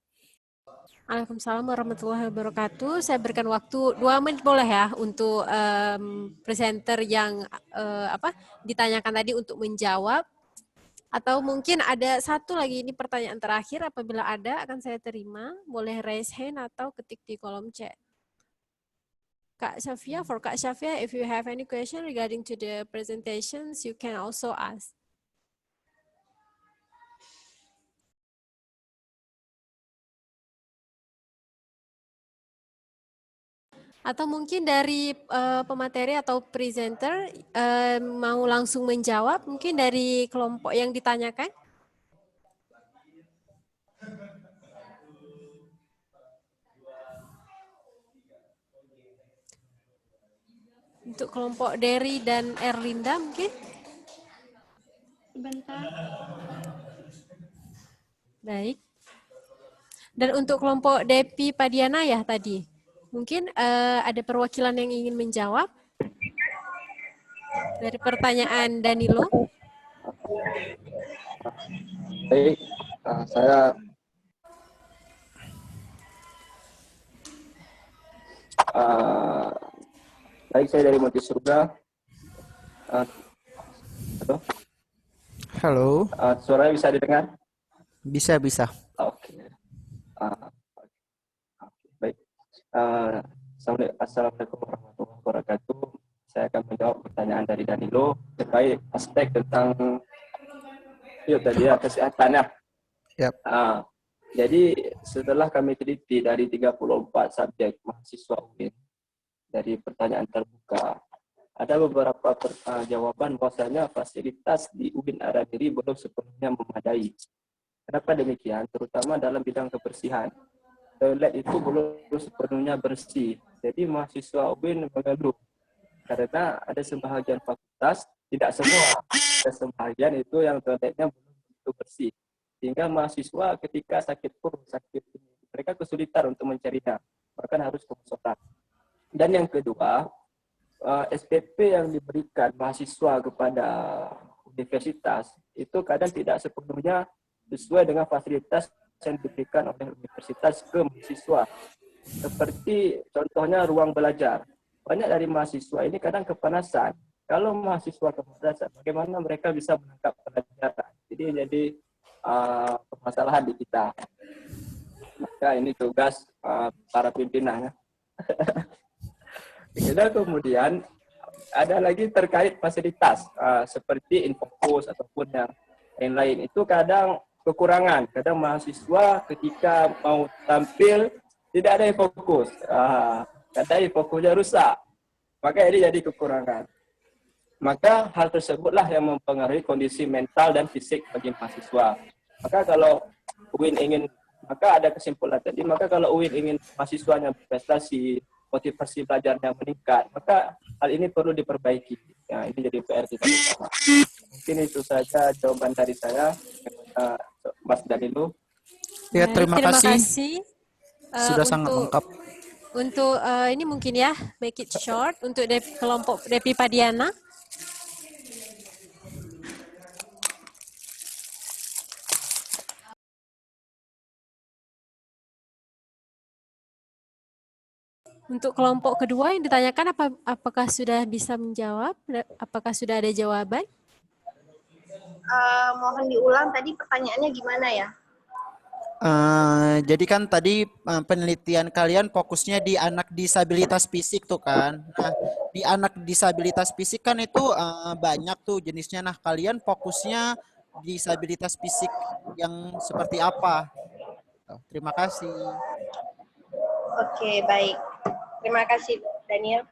Waalaikumsalam warahmatullahi wabarakatuh. Saya berikan waktu 2 menit boleh ya untuk presenter yang ditanyakan tadi untuk menjawab. Atau mungkin ada satu lagi, ini pertanyaan terakhir, apabila ada akan saya terima. Boleh raise hand atau ketik di kolom chat. Kak Shafia, for Kak Shafia, if you have any question regarding to the presentations, you can also ask. Atau mungkin dari pemateri atau presenter mau langsung menjawab, mungkin dari kelompok yang ditanyakan. Untuk kelompok Derry dan Erlinda mungkin? Sebentar. Baik. Dan untuk kelompok Depi Padiana ya tadi, mungkin ada perwakilan yang ingin menjawab dari pertanyaan Danilo. Baik, saya dari Moti Surga. Halo? Halo. Suaranya bisa didengar? Bisa, bisa. Oke. Baik. Assalamualaikum warahmatullahi wabarakatuh. Saya akan menjawab pertanyaan dari Danilo terkait aspek tentang kesehatan ya. Yep. Jadi setelah kami teliti dari 34 subjek mahasiswa UIN dari pertanyaan terbuka, ada beberapa jawaban bahwasanya fasilitas di UIN Aradiri belum sepenuhnya memadai. Kenapa demikian? Terutama dalam bidang kebersihan. Toilet itu belum sepenuhnya bersih. Jadi mahasiswa UIN mengeluh karena ada sebahagian fakultas, tidak semua, ada sebahagian itu yang toiletnya belum begitu bersih. Sehingga mahasiswa ketika sakit perut, mereka kesulitan untuk mencarinya, bahkan harus ke musola. Dan yang kedua, SPP yang diberikan mahasiswa kepada universitas itu kadang tidak sepenuhnya sesuai dengan fasilitas yang diberikan oleh universitas ke mahasiswa. Seperti contohnya ruang belajar. Banyak dari mahasiswa ini kadang kepanasan. Kalau mahasiswa kepanasan, bagaimana mereka bisa menangkap pelajaran? Jadi permasalahan di kita. Maka ini tugas para pimpinan. Dan kemudian ada lagi terkait fasilitas seperti Infokus ataupun yang lain. Itu kadang kekurangan. Kadang mahasiswa ketika mau tampil tidak ada Infokus. Kadang Infokusnya rusak. Maka ini jadi kekurangan. Maka hal tersebutlah yang mempengaruhi kondisi mental dan fisik bagi mahasiswa. Maka kalau UIN ingin, maka ada kesimpulan tadi, maka kalau UIN ingin mahasiswanya berprestasi, motivasi belajarnya meningkat, maka hal ini perlu diperbaiki. Ya, ini jadi PR kita bersama. Mungkin itu saja jawaban dari saya, Mas Danilo. Ya, terima kasih. Sudah Untuk, sangat lengkap. Untuk ini mungkin ya, make it short, untuk kelompok Depi Padiana. Untuk kelompok kedua yang ditanyakan, apakah sudah bisa menjawab? Apakah sudah ada jawaban? Mohon diulang tadi pertanyaannya gimana ya? Jadi kan tadi penelitian kalian fokusnya di anak disabilitas fisik tuh kan. Nah, di anak disabilitas fisik kan itu banyak tuh jenisnya. Nah, kalian fokusnya disabilitas fisik yang seperti apa? Terima kasih. Oke, baik. Terima kasih, Daniel.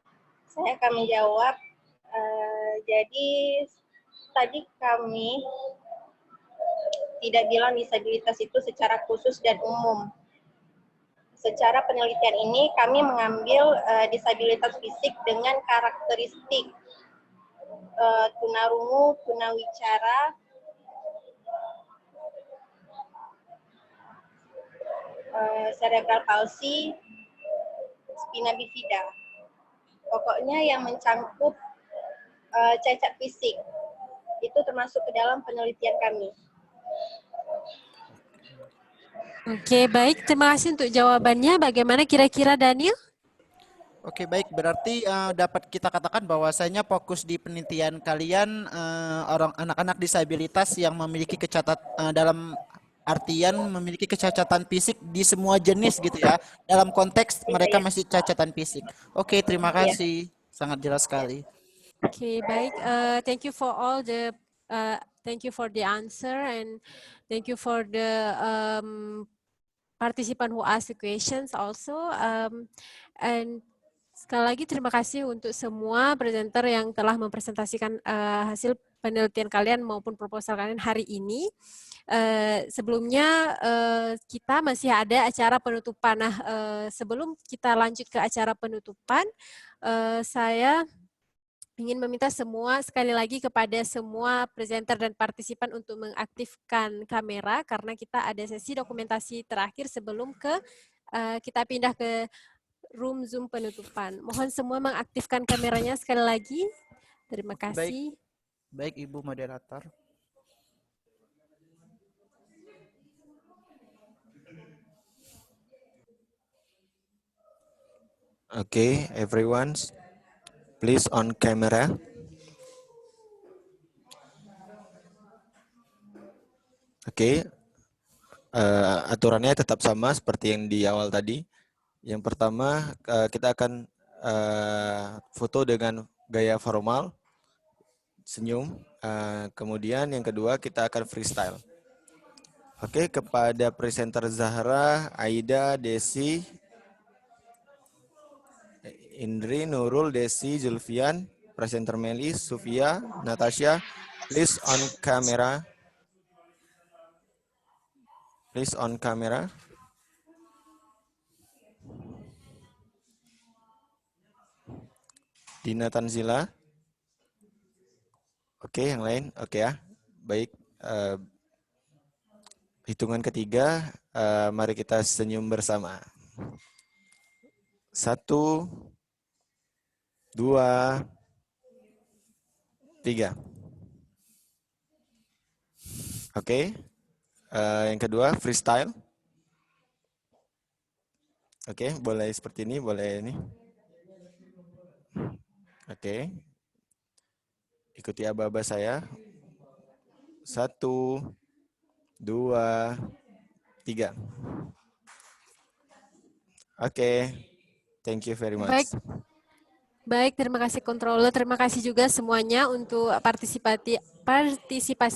Saya akan menjawab. Jadi, tadi kami tidak bilang disabilitas itu secara khusus dan umum. Secara penelitian ini, kami mengambil disabilitas fisik dengan karakteristik tunarungu, tunawicara, cerebral palsy, spina bifida. Pokoknya yang mencangkup cacat fisik itu termasuk ke dalam penelitian kami. Oke, baik. Terima kasih untuk jawabannya. Bagaimana kira-kira Daniel? Oke, baik. Berarti dapat kita katakan bahwasanya fokus di penelitian kalian anak-anak disabilitas yang memiliki dalam artian memiliki kecacatan fisik di semua jenis gitu ya. Dalam konteks mereka masih cacatan fisik. Oke, terima kasih. Sangat jelas sekali. Oke, baik. Thank you for all the thank you for the answer and thank you for the participant who asked the questions also. And sekali lagi terima kasih untuk semua presenter yang telah mempresentasikan hasil penelitian kalian maupun proposal kalian hari ini. Sebelumnya kita masih ada acara penutupan. Nah, sebelum kita lanjut ke acara penutupan, saya ingin meminta sekali lagi kepada semua presenter dan partisipan untuk mengaktifkan kamera karena kita ada sesi dokumentasi terakhir sebelum kita pindah ke room Zoom penutupan. Mohon semua mengaktifkan kameranya sekali lagi. Terima kasih. Baik Ibu moderator. Okay, everyone, please on camera. Oke, aturannya tetap sama seperti yang di awal tadi. Yang pertama, kita akan foto dengan gaya formal, senyum. Kemudian yang kedua, kita akan freestyle. Oke, kepada presenter Zahra, Aida, Desi, Indri, Nurul, Desi, Zulfian, presenter Melis, Sufia, Natasha, please on camera. Please on camera. Dina Tanzila. Oke, yang lain. Oke ya. Baik. Hitungan ketiga, mari kita senyum bersama. 1, 2, 3. Oke. Yang kedua, freestyle. Oke, boleh seperti ini, boleh ini. Oke. Ikuti aba-aba saya. 1, 2, 3. Oke. Thank you very much. Baik, terima kasih controller. Terima kasih juga semuanya untuk partisipasi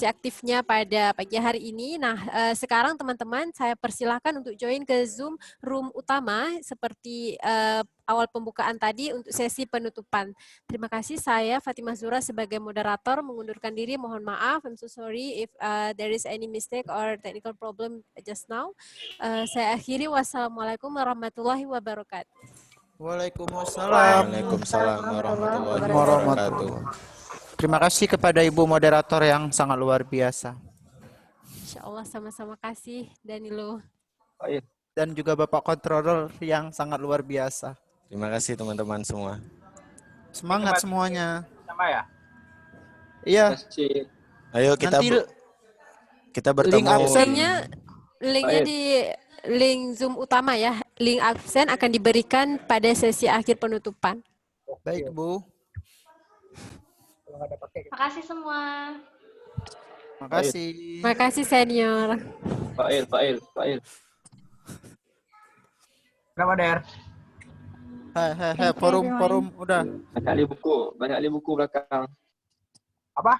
aktifnya pada pagi hari ini. Nah, sekarang teman-teman saya persilahkan untuk join ke Zoom room utama seperti awal pembukaan tadi untuk sesi penutupan. Terima kasih, saya Fatimah Zura sebagai moderator mengundurkan diri. Mohon maaf, I'm so sorry if there is any mistake or technical problem just now. Saya akhiri, wassalamualaikum warahmatullahi wabarakatuh. Waalaikumsalam. Waalaikumsalam warahmatullahi wabarakatuh. Terima kasih kepada Ibu moderator yang sangat luar biasa. Insya Allah sama-sama kasih Danilo. Dan juga Bapak Controller yang sangat luar biasa. Terima kasih teman-teman semua. Semangat semuanya. Sama ya? Iya. Ayo kita bertemu. Link absennya, linknya di link Zoom utama ya. Link absen akan diberikan pada sesi akhir penutupan. Baik, Bu. Makasih semua. Makasih. Makasih senior. Pak Il. Berapa, Der? Forum udah. Banyak ahli buku belakang. Apa?